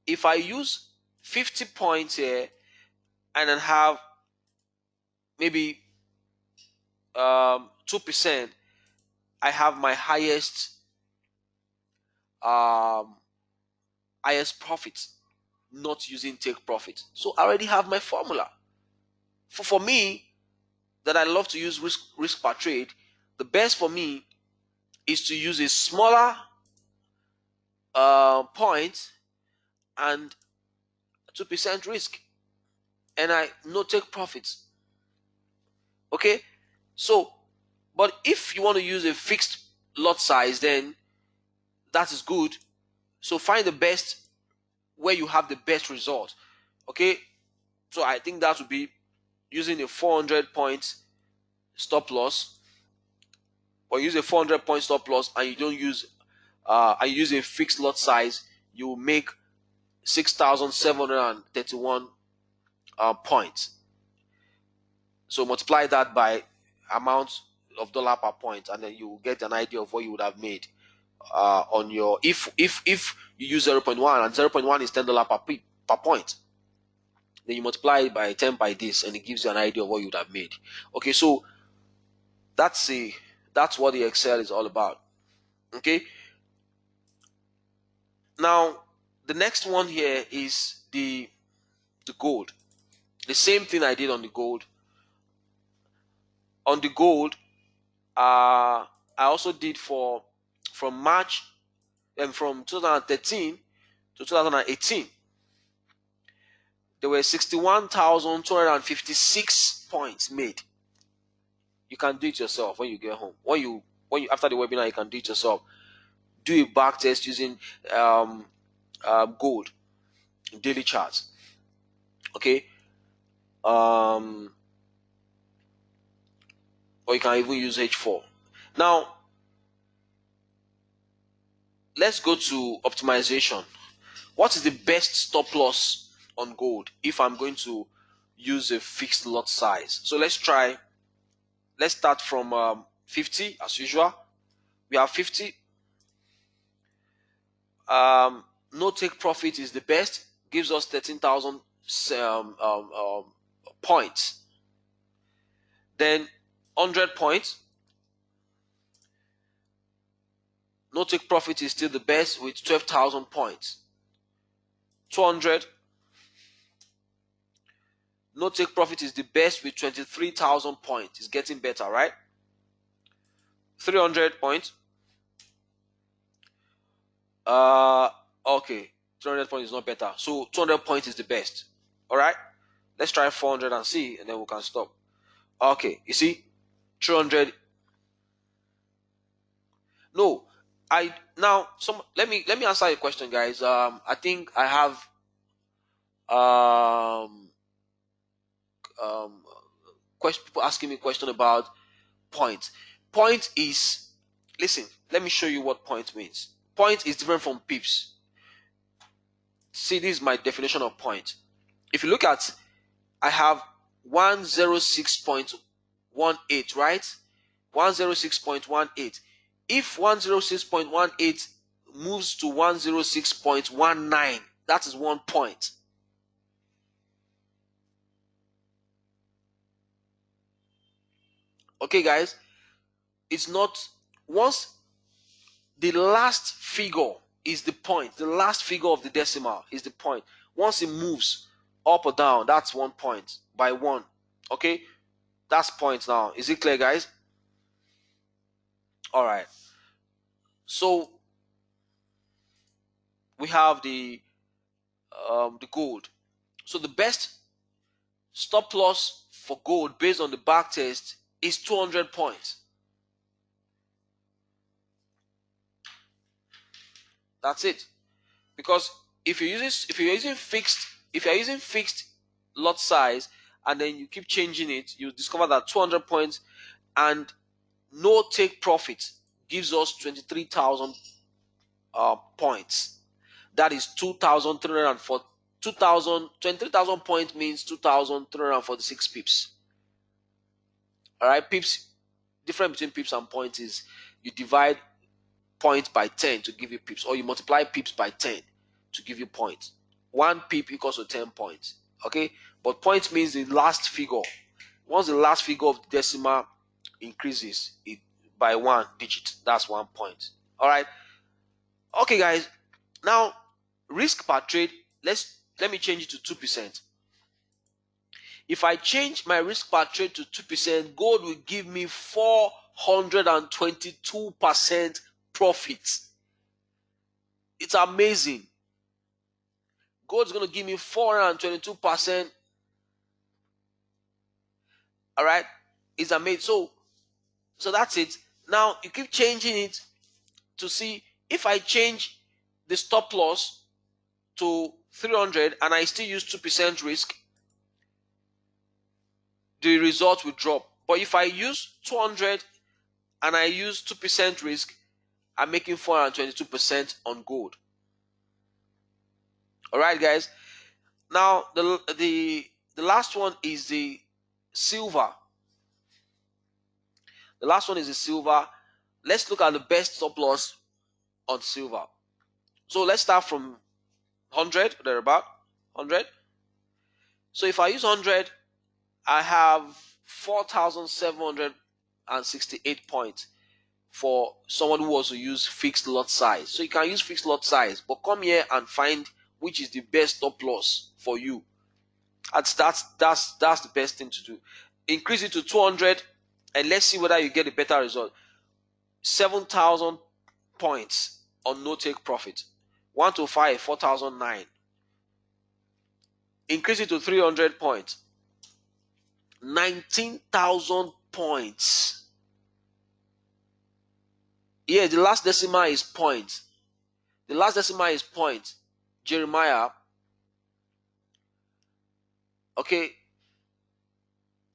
if I use 50 points here and then have maybe 2%, I have my highest highest profit, not using take profit. So I already have my formula. For me, that I love to use risk per trade, the best for me is to use a smaller point and 2% risk, and I no take profits. Okay, so but if you want to use a fixed lot size, then that is good. So find the best where you have the best result. Okay, so I think that would be using a 400 point stop loss, or use a 400 point stop loss, and you don't use and use a fixed lot size, you will make 6,731 points. So multiply that by amount of dollar per point, and then you will get an idea of what you would have made on your, if you use 0.1, and 0.1 is $10 per point, then you multiply it by 10 by this, and it gives you an idea of what you would have made. Okay, so that's what the Excel is all about. Okay, now The next one here is the gold. The same thing I did on the gold. On the gold, I also did from March and from 2013 to 2018. There were 61,256 points made. You can do it yourself when you get home. When you after the webinar, you can do it yourself. Do a back test using gold daily charts. Okay. Or you can even use H4. Now, let's go to optimization. What is the best stop loss on gold if I'm going to use a fixed lot size? So let's start from 50 as usual. We have 50. No take profit is the best, gives us 13,000 points. Then 100 points. No take profit is still the best with 12,000 points. 200. No take profit is the best with 23,000 points. It's getting better, right? 300 points. Okay. 300 points is not better. So 200 points is the best. All right. Let's try 400 and see, and then we can stop. Okay. You see, 300. No, let me answer your question, guys. I think I have people asking me a question about point. Point is, listen, let me show you what point means. Point is different from pips. See, this is my definition of point. If you look at, I have 106.18, right? 106.18. If 106.18 moves to 106.19, that is 1 point. Okay, guys, it's not, once the last figure is the point, the last figure of the decimal is the point. Once it moves up or down, that's 1 point by 1. Okay, that's points now. Is it clear, guys? All right. So we have the gold. So the best stop loss for gold based on the back test is 200 points. That's it. Because if you're using fixed lot size and then you keep changing it, you discover that 200 points and no take profit gives us 23,000 points. That is 2,340. 23,000 points means 2,346 pips. All right, pips. Difference between pips and points is you divide points by 10 to give you pips, or you multiply pips by 10 to give you points. 1 pip equals to 10 points. Okay, but points means the last figure. Once the last figure of the decimal increases it by 1 digit, that's 1 point. All right. Okay, guys. Now, risk per trade. Let me change it to 2%. If I change my risk per trade to 2%, gold will give me 422% profit. It's amazing. Gold is going to give me 422%. All right, it's amazing. So that's it. Now you keep changing it to see if I change the stop loss to 300 and I still use 2% risk, the result will drop. But if I use 200 and I use 2% risk, I'm making 422% on gold. All right, guys. Now the last one is the silver. The last one is the silver. Let's look at the best stop loss on silver. So let's start from 100, thereabout 100. So if I use 100, I have 4,768 points for someone who wants to use fixed lot size. So you can use fixed lot size, but come here and find which is the best stop loss for you. That's the best thing to do. Increase it to 200 and let's see whether you get a better result. 7,000 points on no take profit. 1 to 5, 4,009. Increase it to 300 points. 19,000 points. Yeah, the last decimal is point. The last decimal is point. Jeremiah. Okay.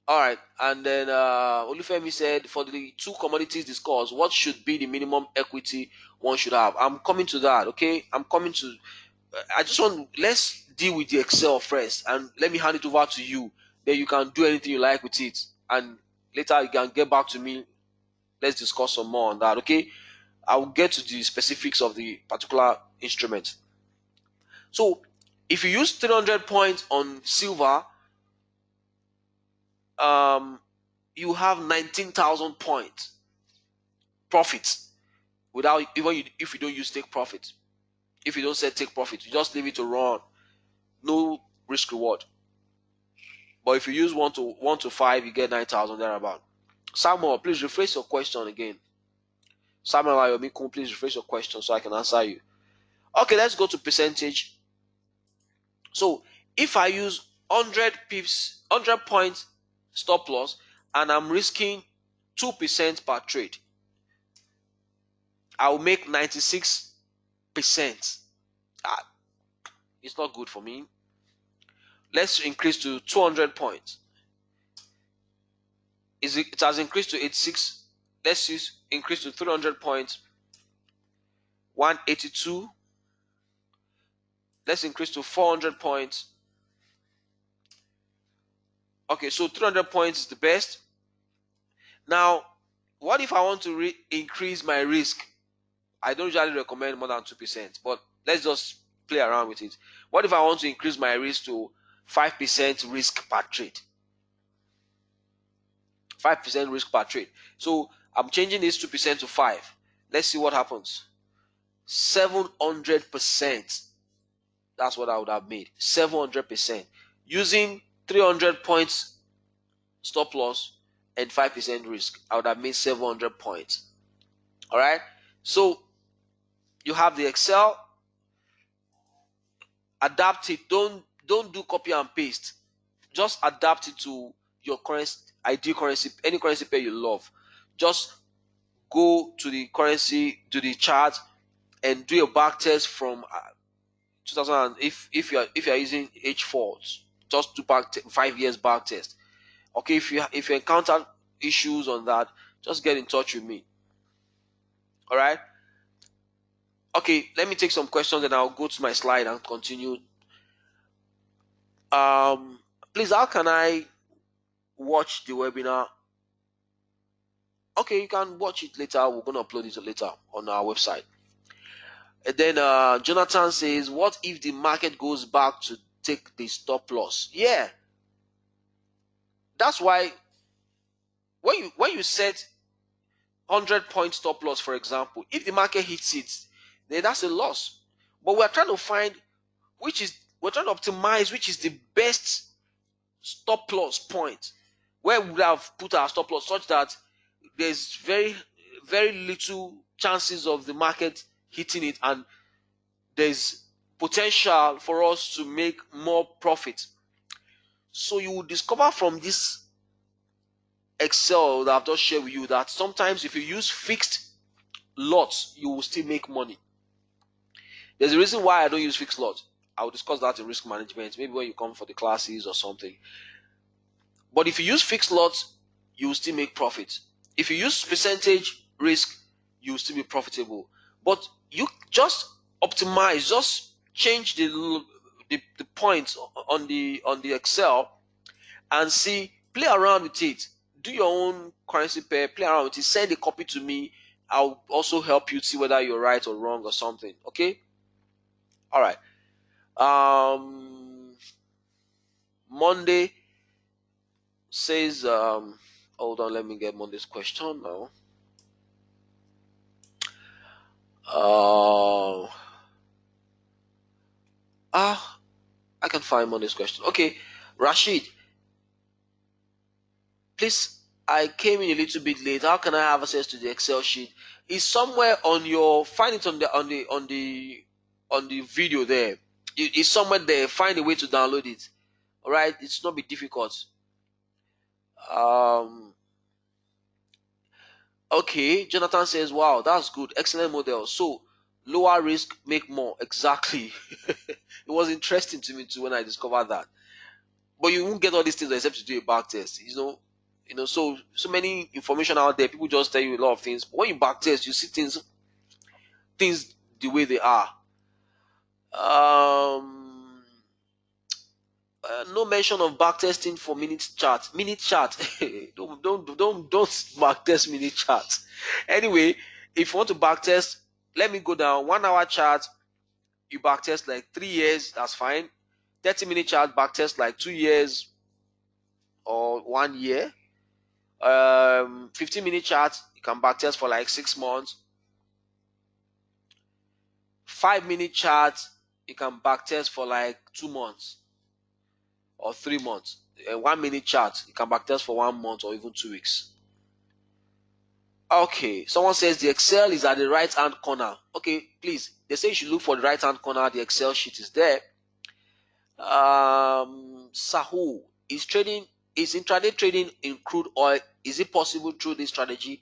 All right. And then Olufemi said, for the two commodities discussed, what should be the minimum equity one should have? I'm coming to that. Okay. I'm coming to. I just want. Let's deal with the Excel first, and let me hand it over to you. Then you can do anything you like with it, and later you can get back to me. Let's discuss some more on that. Okay. I will get to the specifics of the particular instrument. So, if you use 300 points on silver, you have 19,000 points profit without even if you don't use take profit. If you don't say take profit, you just leave it to run, no risk reward. But if you use 1 to 5, you get 9,000 thereabout. Samuel, please rephrase your question again. Samuel Ayomiku, please rephrase your question so I can answer you. Okay, let's go to percentage. So if I use 100 pips, 100 points stop loss, and I'm risking 2% per trade, I'll make 96%. It's not good for me. Let's increase to 200 points. It has increased to 86. Let's increase to 300 points. 182. Let's increase to 400 points. Okay, so 300 points is the best. Now, what if I want to increase my risk? I don't usually recommend more than 2%, but let's just play around with it. What if I want to increase my risk to 5% risk per trade? 5% risk per trade. So I'm changing this 2% to 5. Let's see what happens. 700%. That's what I would have made. 700%. Using 300 points stop loss and 5% risk, I would have made 700 points. All right. So you have the Excel. Adapt it. Don't do copy and paste. Just adapt it to your current ideal currency, any currency pair you love. Just go to the currency, to the chart, and do a back test from 2000. If you are using H4, just do 5 years back test. Okay, if you encounter issues on that, just get in touch with me. All right. Okay, let me take some questions and I'll go to my slide and continue. Please, how can I watch the webinar? Okay, you can watch it later. We're going to upload it later on our website. And then Jonathan says, what if the market goes back to take the stop loss? Yeah. That's why when you set 100-point stop loss, for example, if the market hits it, then that's a loss. But we're trying to optimize which is the best stop loss point, where we would have put our stop loss such that there's very, very little chances of the market hitting it, and there's potential for us to make more profit. So you will discover from this Excel that I've just shared with you that sometimes if you use fixed lots, you will still make money. There's a reason why I don't use fixed lots. I will discuss that in risk management, maybe when you come for the classes or something. But if you use fixed lots, you will still make profit. If you use percentage risk, you will still be profitable. But you just optimize, just change the points on the Excel and see, play around with it. Do your own currency pair, play around with it, send a copy to me. I'll also help you see whether you're right or wrong or something. Okay? All right. Monday says, hold on, let me get Monday's question now. I can find on this question. Okay, Rashid, please. I came in a little bit late. How can I have access to the Excel sheet? It's somewhere on your. Find it on the video there. It's somewhere there. Find a way to download it. All right, it's not be difficult. Um. Okay, Jonathan says, "Wow, that's good. Excellent model. So lower risk, make more." Exactly. It was interesting to me too when I discovered that. But you won't get all these things except to do a back test. So many information out there. People just tell you a lot of things. But when you back test, you see things the way they are. Um, no mention of back testing for minute chart. Minute chart. don't back test minute chart. Anyway, if you want to back test, let me go down 1 hour chart. You back test like 3 years. That's fine. 30-minute chart back test like 2 years or 1 year. 15-minute chart, you can backtest for like 6 months. 5-minute chart, you can backtest for like 2 months or 3 months. 1-minute chart, you can backtest for 1 month or even 2 weeks. Okay, someone says the Excel is at the right hand corner. Okay, please, they say you should look for the right hand corner. The Excel sheet is there. Sahu is intraday trading in crude oil. Is it possible through this strategy?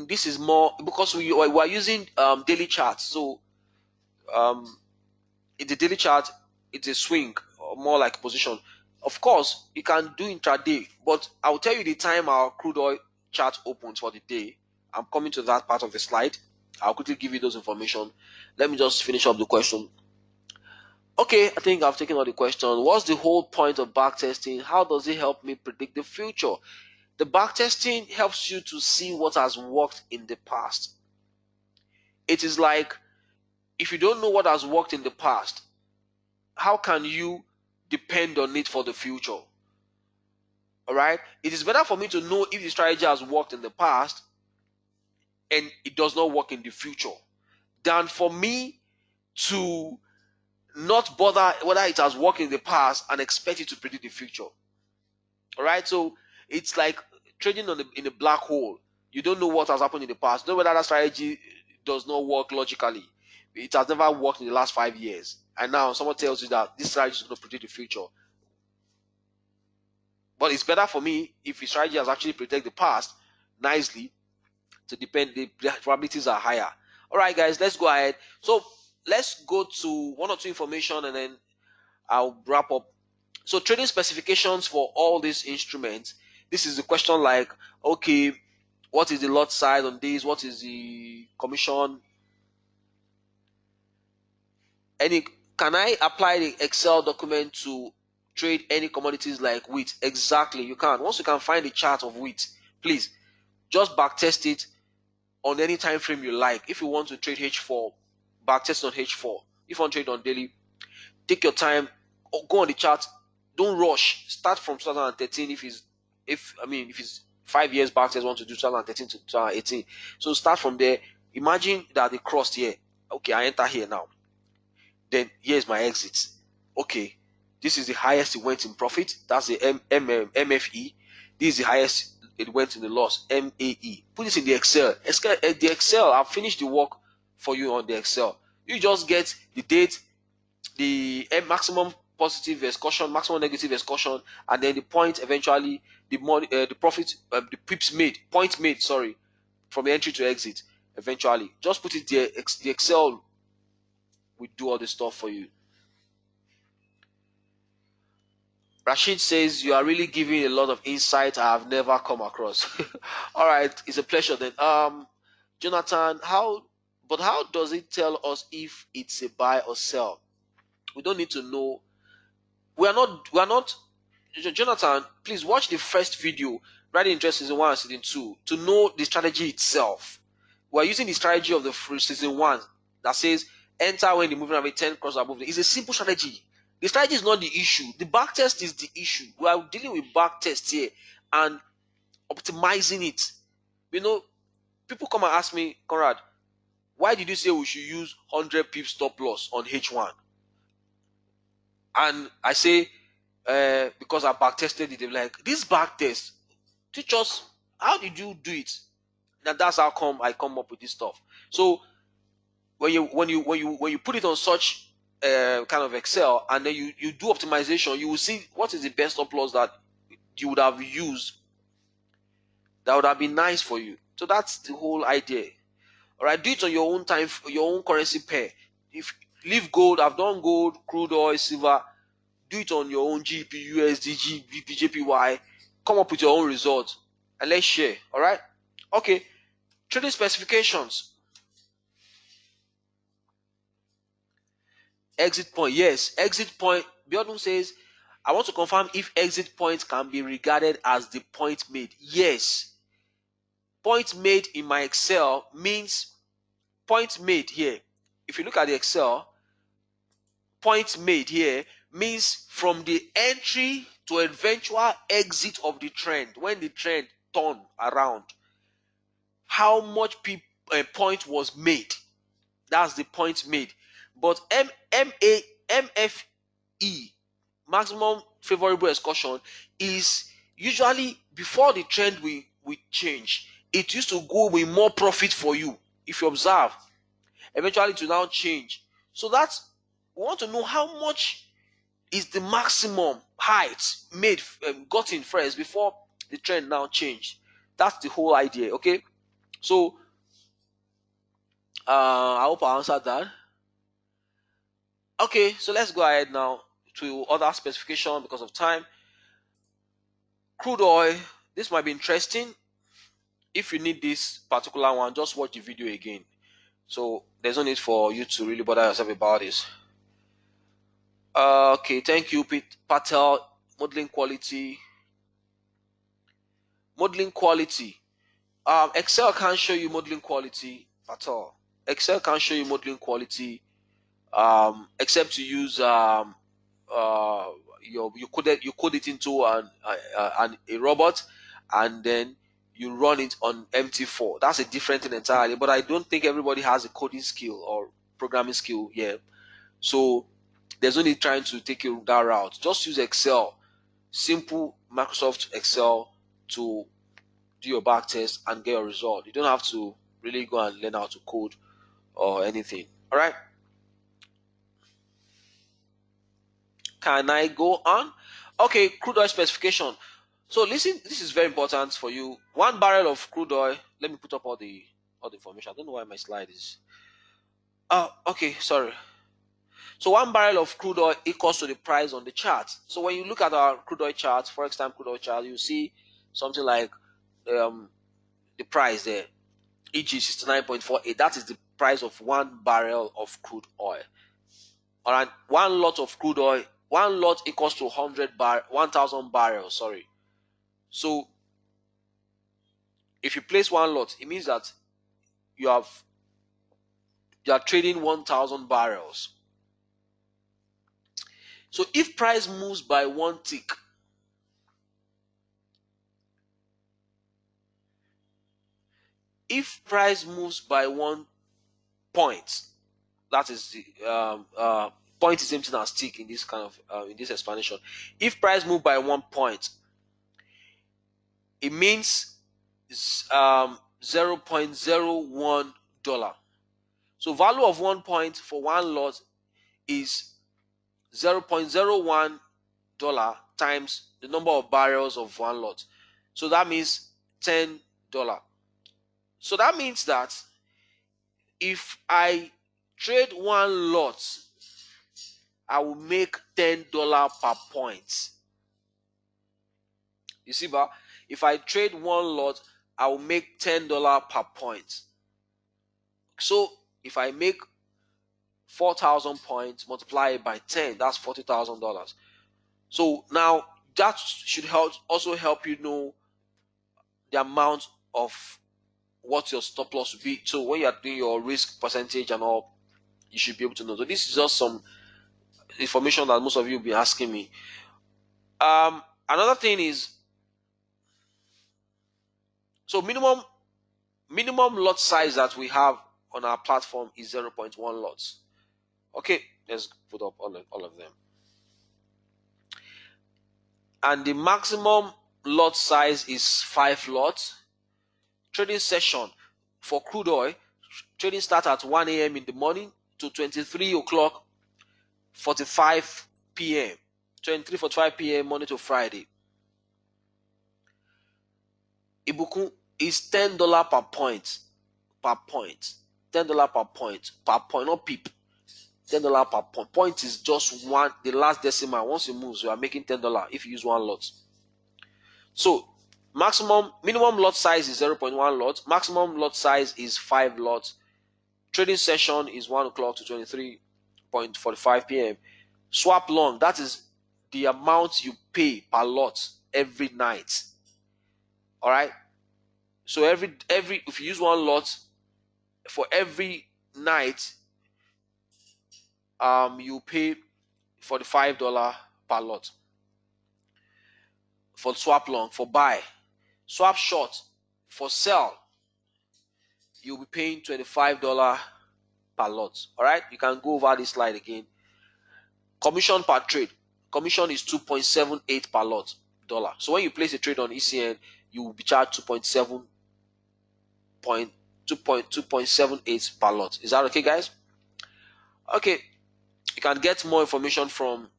This is more because we are using daily charts. So um, in the daily chart, it's a swing or more like position. Of course, you can do intraday, but I'll tell you the time our crude oil chart opens for the day. I'm coming to that part of the slide. I'll quickly give you those information. Let me just finish up the question. Okay, I think I've taken all the question. What's the whole point of backtesting? How does it help me predict the future? The backtesting helps you to see what has worked in the past. It is like if you don't know what has worked in the past, how can you depend on it for the future? All right. It is better for me to know if the strategy has worked in the past and it does not work in the future than for me to not bother whether it has worked in the past and expect it to predict the future. All right. So it's like trading in a black hole. You don't know what has happened in the past. You know whether that strategy does not work logically. It has never worked in the last 5 years. And now someone tells you that this strategy is going to predict the future. But it's better for me if the strategy has actually predicted the past nicely to depend, the probabilities are higher. All right, guys, let's go ahead. So let's go to one or two information and then I'll wrap up. So trading specifications for all these instruments. This is the question like, okay, what is the lot size on this? What is the commission? Any Can I apply the Excel document to trade any commodities like wheat? Exactly, you can. Once you can find the chart of wheat, please just backtest it on any time frame you like. If you want to trade H4, backtest on H4. If you want to trade on daily, take your time, or go on the chart. Don't rush. Start from 2013 if it's 5 years back, says want to do 2013 to 2018. So start from there. Imagine that they crossed here. Okay, I enter here now. Then here's my exit. Okay, this is the highest it went in profit. That's the MFE. This is the highest it went in the loss. MAE. Put this in the Excel. The Excel. I've finished the work for you on the Excel. You just get the date, the maximum positive excursion, maximum negative excursion, and then the point eventually, the money, the profit, the pips made, point made. Sorry, from the entry to exit. Eventually, just put it there. The Excel will do all the stuff for you. Rashid says you are really giving a lot of insight I have never come across. All right, it's a pleasure then. Jonathan, how does it tell us if it's a buy or sell? We don't need to know. We are not Jonathan, please watch the first video, Writing Interest Season 1 and Season 2 to know the strategy itself. We are using the strategy of the Season 1 that says enter when the moving average 10 cross above. It's a simple strategy. The strategy is not the issue. The back test is the issue. We are dealing with back test here and optimizing it. You know, people come and ask me, Conrad, why did you say we should use 100 pips stop loss on H1? And I say, because I back tested it. They're like, this back test, teach us, how did you do it? Now that's how come I come up with this stuff. So when you put it on such kind of Excel, and then you do optimization, you will see what is the best stop loss that you would have used that would have been nice for you. So that's the whole idea. All right, do it on your own time, your own currency pair. If leave gold, I've done gold, crude oil, silver. Do it on your own GP, USD, GBP, JPY. Come up with your own result and let's share. All right. Okay. Trading specifications. Exit point. Yes, exit point. Biodun says, I want to confirm if exit point can be regarded as the point made. Yes. Point made in my Excel means point made here. If you look at the Excel, point made here means from the entry to eventual exit of the trend, when the trend turn around, how much point was made. That's the point made. But MFE, maximum favorable excursion, is usually before the trend we change. It used to go with more profit for you. If you observe, eventually to now change. So that's, we want to know how much is the maximum height made, gotten first before the trend now changed. That's the whole idea. Okay, so I hope I answered that. Okay, so let's go ahead now to other specification because of time. Crude oil, this might be interesting. If you need this particular one, just watch the video again. So there's no need for you to really bother yourself about this. Okay, thank you, Pete Patel. Modeling quality. Modeling quality. Excel can't show you modeling quality at all. Excel can't show you modeling quality, except to use you code it into a robot, and then you run it on MT4. That's a different thing entirely. But I don't think everybody has a coding skill or programming skill yet. So there's no need trying to take that route. Just use Excel, simple Microsoft Excel, to do your back test and get a result. You don't have to really go and learn how to code or anything. All right. Can I go on? Okay, crude oil specification. So listen, this is very important for you. 1 barrel of crude oil. Let me put up all the information. I don't know why my slide is. Oh, okay, sorry. So 1 barrel of crude oil equals to the price on the chart. So when you look at our crude oil chart, FXTM crude oil chart, you see something like the price there, e.g. 69.48. That is the price of 1 barrel of crude oil. All right, one lot of crude oil, one lot equals to 1,000 barrels. Sorry. So if you place one lot, it means that you are trading 1,000 barrels. So if price moves by one tick, if price moves by 1 point, that is the point is same thing as tick in this kind of in this explanation. If price move by 1 point, it means $0.01. So value of 1 point for one lot is $0.01 times the number of barrels of one lot. So that means $10. So that means that if I trade one lot, I will make $10 per point. You see, but if I trade one lot, I will make $10 per point. So if I make 4,000 points, multiply it by 10, that's $40,000. So now that should also help you know the amount of what your stop loss will be. So when you are doing your risk percentage and all, you should be able to know. So this is just some information that most of you will be asking me. Another thing is, so minimum lot size that we have on our platform is 0.1 lots. Okay, let's put up all of them. And the maximum lot size is 5 lots. Trading session for crude oil, trading starts at 1 a.m. in the morning to 23 o'clock 45 p.m. 23:45 p.m. Monday to Friday. Ibukun is $10 per point. Per point. $10 per point. Per point, not pip. $10 per point. Point is just one, the last decimal. Once it moves, you are making $10 if you use one lot. So minimum lot size is 0.1 lot. Maximum lot size is 5 lots. Trading session is 1 o'clock to 23:45 p.m. Swap long, that is the amount you pay per lot every night. All right. So every if you use one lot for every night, you pay $45 per lot. For swap long, for buy. Swap short, for sell, you'll be paying $25 per lot. All right. You can go over this slide again. Commission per trade. Commission is 2.78 per lot dollar. So when you place a trade on ECN, you will be charged 2.78 per lot. Is that okay, guys? Okay. You can get more information from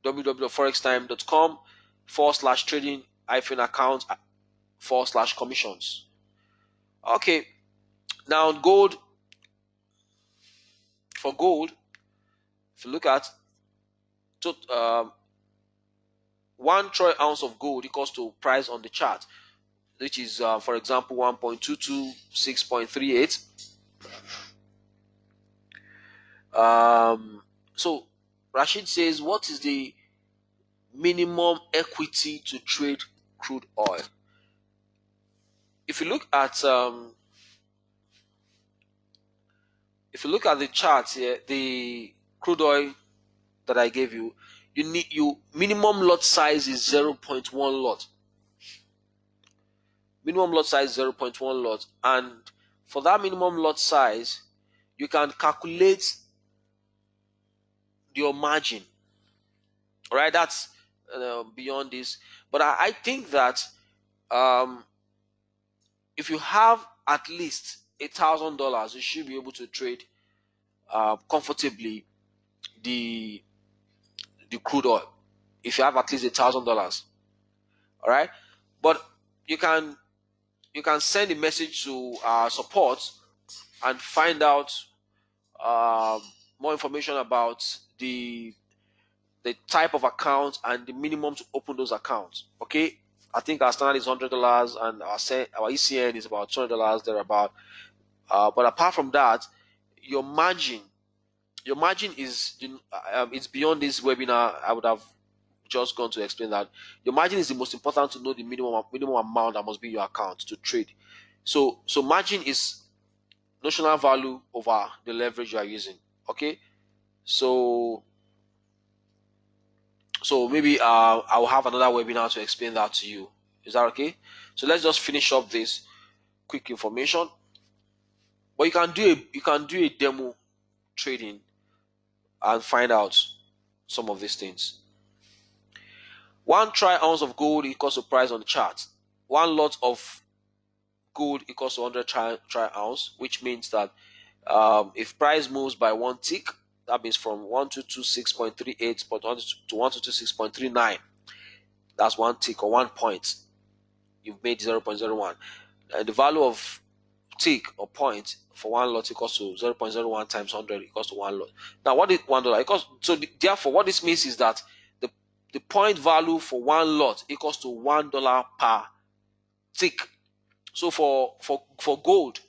www.forextime.com/trading-account/commissions. Okay. Now gold. For gold, if you look at 1 troy ounce of gold equals to price on the chart, which is for example 1.226.38. So Rashid says, what is the minimum equity to trade crude oil? If you look at the chart here, the crude oil that I gave you, minimum lot size is 0.1 lot. Minimum lot size is 0.1 lot, and for that minimum lot size, you can calculate your margin. All right, that's beyond this, but I think that if you have at least $1,000, you should be able to trade comfortably the crude oil. If you have at least $1,000, all right. But you can send a message to our support and find out more information about the type of account and the minimum to open those accounts. Okay, I think our standard is $100 and our ECN is about $200 thereabout. But apart from that, your margin is it's beyond this webinar. I would have just gone to explain that your margin is the most important to know the minimum amount that must be in your account to trade. So margin is notional value over the leverage you are using. Okay, so maybe I'll have another webinar to explain that to you. Is that okay? So let's just finish up this quick information. But you can do a demo trading and find out some of these things. 1 troy ounce of gold equals to price on the chart. 1 lot of gold equals to 100 troy ounce, which means that if price moves by 1 tick, that means from 1226.38 to 1226.39. That's 1 tick or 1 point. You've made 0.01. And the value of tick or point for 1 lot equals to 0.01 times 100 equals to 1 lot. Now, what is $1? Therefore, what this means is that the point value for 1 lot equals to $1 per tick. So for gold,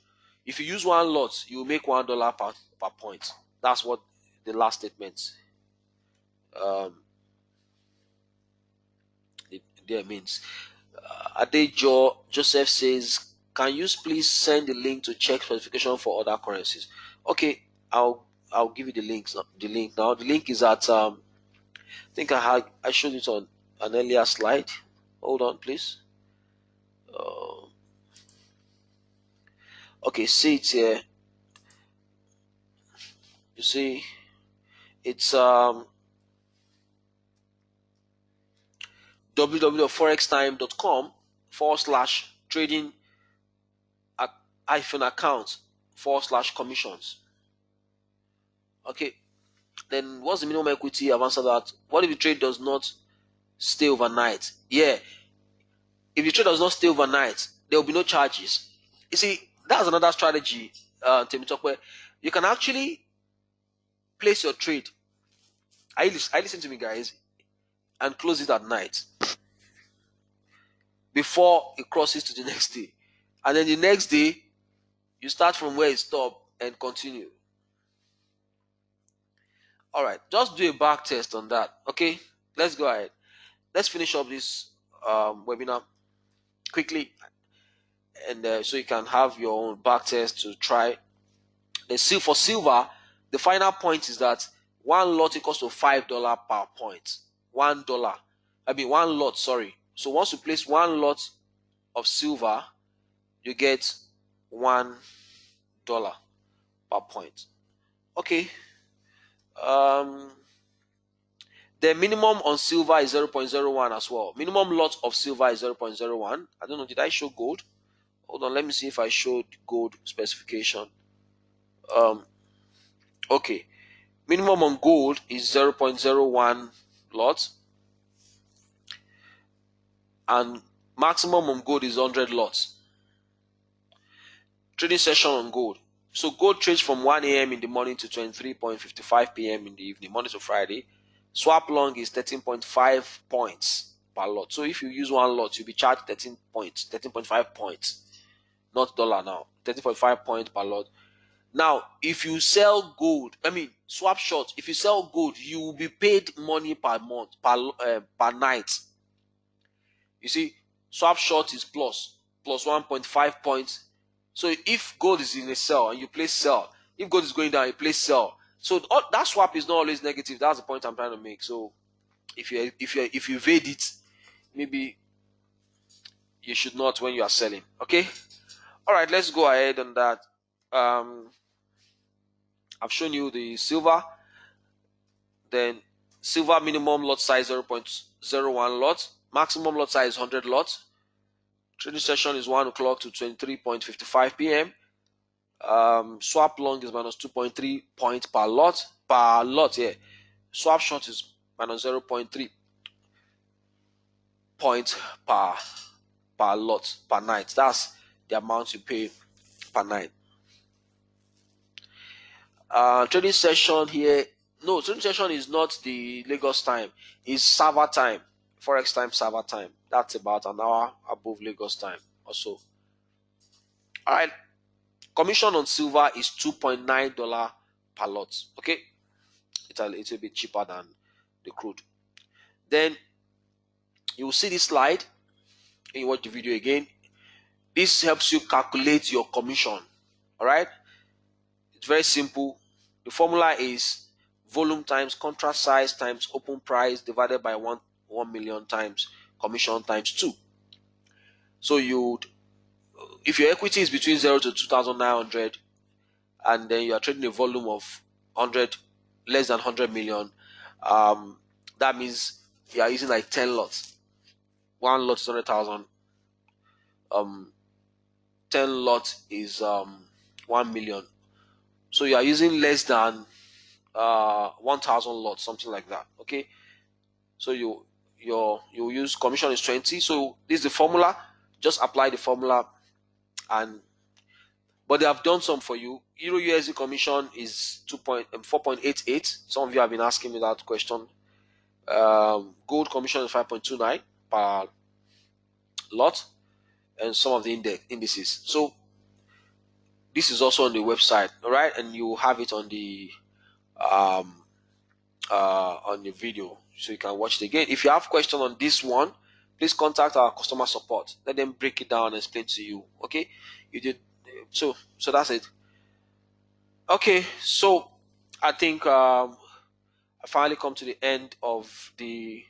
if you use 1 lot, you will make $1 per point. That's what the last statement there means. Adejo Joseph says, can you please send the link to check specification for other currencies? Okay, I'll give you the link now. The link is at I think I showed it on an earlier slide. Hold on, please. Okay, see it here. You see, it's www.forextime.com/trading account/commissions. Okay, then what's the minimum equity? I've answered that. What if the trade does not stay overnight? Yeah, if the trade does not stay overnight, there will be no charges. You see, that's another strategy, Temitope. You can actually place your trade. I listen to me, guys, and close it at night before it crosses to the next day. And then the next day, you start from where it stopped and continue. All right, just do a back test on that. Okay, let's go ahead. Let's finish up this webinar quickly, and so you can have your own back test to try. For silver, the final point is that one lot equals to $5 per point. $1. I mean, one lot. Sorry. So once you place one lot of silver, you get $1 per point. Okay. The minimum on silver is 0.01 as well. Minimum lot of silver is 0.01. I don't know. Did I show gold? Hold on. Let me see if I showed gold specification. Okay. Minimum on gold is 0.01 lots, and maximum on gold is 100 lots. Trading session on gold. So gold trades from 1 a.m. in the morning to 23.55 p.m. in the evening, Monday to Friday. Swap long is 13.5 points per lot. So if you use one lot, you'll be charged 13.5 points, not dollar now. 13.5 points per lot. Now, if you sell gold, swap short, if you sell gold, you will be paid money per month, per night. You see, swap short is plus 1.5 points. So if gold is in a sell and you place sell, if gold is going down, you place sell. So that swap is not always negative. That's the point I'm trying to make. So if you evade it, maybe you should not when you are selling. Okay. All right. Let's go ahead on that. I've shown you the silver. Then silver minimum lot size 0.01 lot. Maximum lot size 100 lots. Trading session is 1 o'clock to 23.55 p.m. Swap long is minus 2.3 points per lot. Yeah. Swap short is minus 0.3 points per lot per night. That's the amount you pay per night. Trading session here. No, trading session is not the Lagos time. It's server time. Forex time, server time. That's about an hour above Lagos time or so. All right. Commission on silver is $2.9 per lot. Okay. It's a little bit cheaper than the crude. Then you will see this slide when you watch the video again. This helps you calculate your commission. All right. It's very simple. The formula is volume times contract size times open price divided by 1 million times commission times 2. So if your equity is between 0 to 2,900 and then you are trading a volume of 100, less than 100 million, that means you are using like 10 lots. One lot is 100,000. 10 lots is 1 million. So you are using less than 1,000 lots, something like that. Okay. So you use commission is 20. So this is the formula. Just apply the formula, but they have done some for you. Euro USD commission is 4.88. Some of you have been asking me that question. Gold commission is 5.29 per lot, and some of the indices. So this is also on the website, all right, and you have it on the video, so you can watch it again. If you have question on this one, please contact our customer support. Let them break it down and explain to you. Okay, you did. So that's it. Okay, so I think I finally come to the end of the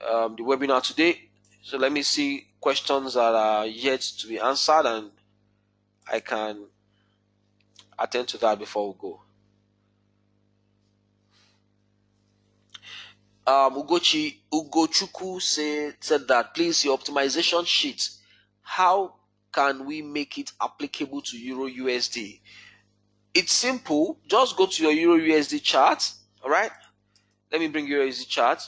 webinar today. So let me see questions that are yet to be answered, and I can attend to that before we go. Ugochukwu said that, please, your optimization sheet, how can we make it applicable to Euro USD? It's simple. Just go to your Euro USD chart. All right. Let me bring Euro USD chart.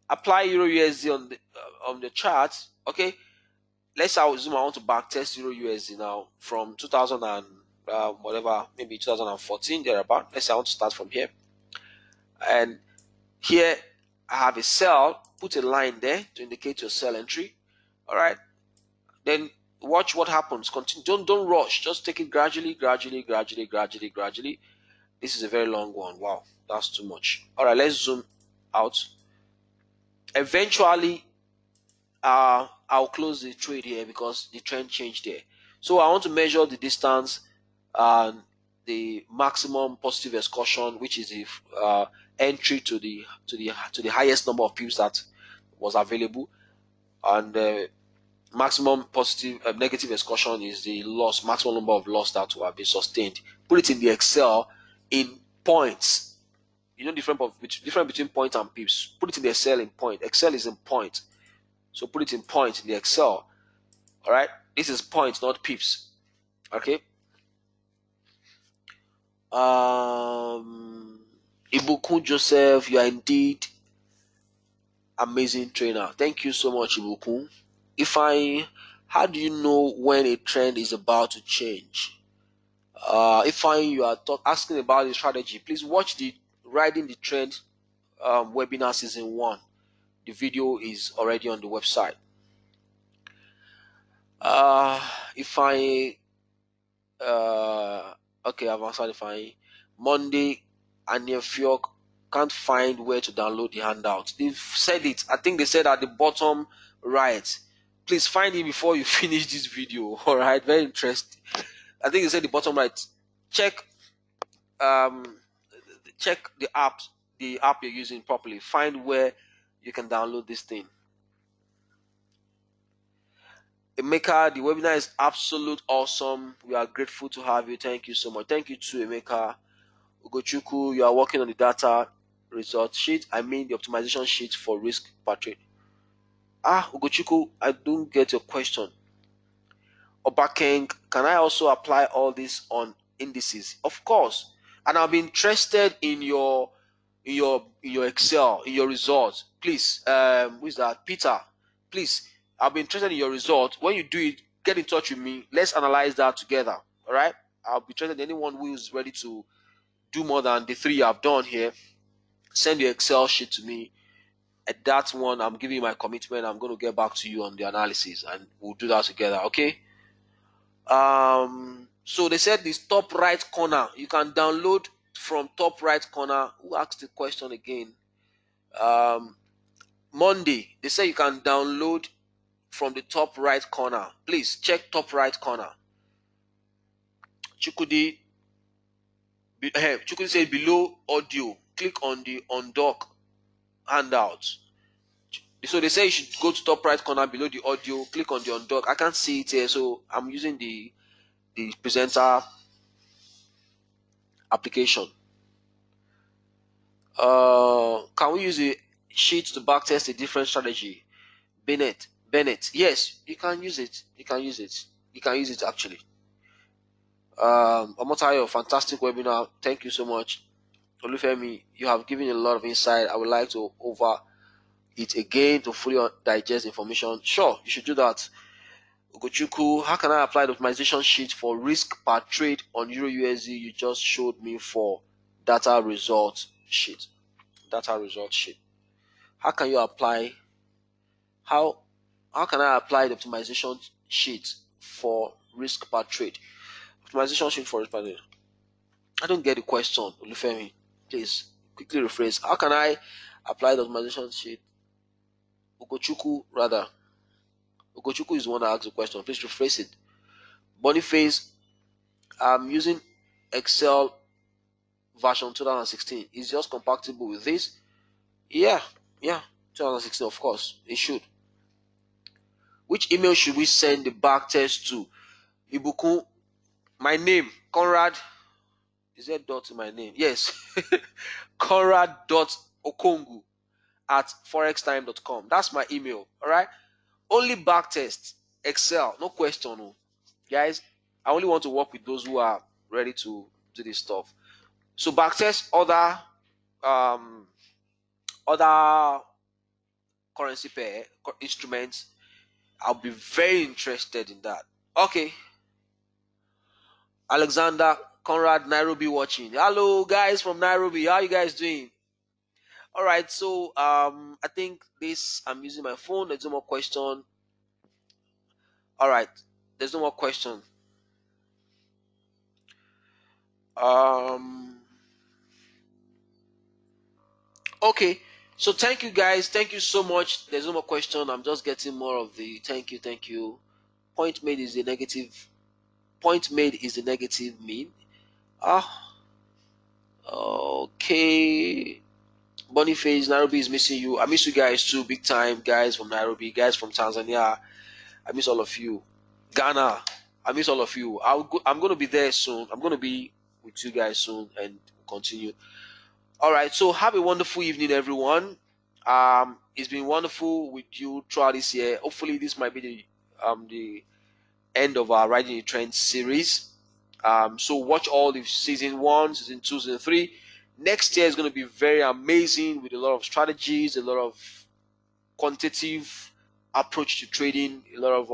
Apply Euro USD on the chart. Okay. Let's say I want to backtest Euro USD now from 2000 and whatever, maybe 2014 thereabout. Let's say I want to start from here. And here I have a sell. Put a line there to indicate your sell entry. All right. Then watch what happens. Continue. Don't rush. Just take it gradually, gradually, gradually, gradually, gradually. This is a very long one. Wow, that's too much. All right, let's zoom out. Eventually, I'll close the trade here because the trend changed here. So I want to measure the distance and the maximum positive excursion, which is the entry to the highest number of pips that was available, and maximum positive negative excursion is the loss, maximum number of loss that will have been sustained. Put it in the Excel in points. You know difference between point and pips. Put it in the Excel in point. Excel is in point, so put it in point in the Excel. All right, this is points, not pips. Okay. Ibukun Joseph, you are indeed amazing trainer. Thank you so much, Ibukun. How do you know when a trend is about to change? If you are asking about the strategy, please watch the Riding the Trend webinar season 1. The video is already on the website. Okay, I've answered Monday, and if you can't find where to download the handout, they've said it. I think they said at the bottom right. Please find it before you finish this video. All right, very interesting. I think they said the bottom right. Check the app you're using properly. Find where you can download this thing. Emeka, the webinar is absolute awesome. We are grateful to have you. Thank you so much. Thank you too, Emeka. Ugochukwu, you are working on the data result sheet. I mean the optimization sheet for risk per trade. Ugochukwu, I don't get your question. Obakeng, can I also apply all this on indices? Of course. And I'll be interested in your Excel, in your results. Please, who is that? Peter. Please, I'll be interested in your result. When you do it, get in touch with me. Let's analyze that together. All right? I'll be interested in anyone who is ready to do more than the 3 I've done here. Send your Excel sheet to me. At that one, I'm giving you my commitment. I'm going to get back to you on the analysis, and we'll do that together. Okay? So they said this top right corner, you can download from top right corner. Who asked the question again? Monday, they say you can download from the top right corner. Please check top right corner. Chukudi said below audio, click on the undock handout. So they say you should go to top right corner below the audio, click on the undock. I can't see it here, so I'm using the presenter application. Can we use a sheet to backtest a different strategy? Bennett, yes, you can use it. You can use it actually. Omotayo, fantastic webinar. Thank you so much. Olufemi, you have given a lot of insight. I would like to over it again to fully digest information. Sure, you should do that. Ugochukwu, how can I apply the optimization sheet for risk per trade on Euro USD you just showed me for data result sheet? How can you apply? How can I apply the optimization sheet for risk per trade? Optimization sheet for risk per trade. I don't get the question, Olufemi. Please quickly rephrase. How can I apply the optimization sheet? Ugochukwu is the one that asked the question. Please rephrase it. Boniface, I'm using Excel version 2016. Is yours compatible with this? Yeah, 2016, of course. It should. Which email should we send the back test to? Ibukun, my name, Conrad. Is there dot in my name? Yes. Conrad.okongu FXTM@forextime.com. That's my email. All right. Only back test, Excel, no question. Oh. Guys, I only want to work with those who are ready to do this stuff. So backtest um other currency pair instruments. I'll be very interested in that. Okay, Alexander Conrad, Nairobi watching. Hello guys from Nairobi. How you guys doing? All right. So I think this I'm using my phone. There's no more question. All right. There's no more question. Um. Okay. So thank you guys. Thank you so much. There's no more question. I'm just getting more of the thank you. Thank you. Point made is the negative. Point made is the negative mean. Ah. Okay. Boniface, Nairobi is missing you. I miss you guys too, big time. Guys from Nairobi, guys from Tanzania. I miss all of you. Ghana, I miss all of you. I'm going to be there soon. I'm going to be with you guys soon and continue. All right. So have a wonderful evening, everyone. It's been wonderful with you throughout this year. Hopefully, this might be the end of our Riding the Trend series. So watch all the season 1, season 2, season 3. Next year is going to be very amazing with a lot of strategies, a lot of quantitative approach to trading, a lot of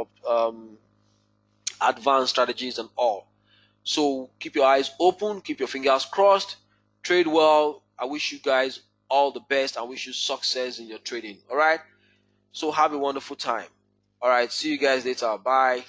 advanced strategies and all. So keep your eyes open, keep your fingers crossed, trade well. I wish you guys all the best. I wish you success in your trading. All right. So have a wonderful time. All right. See you guys later. Bye.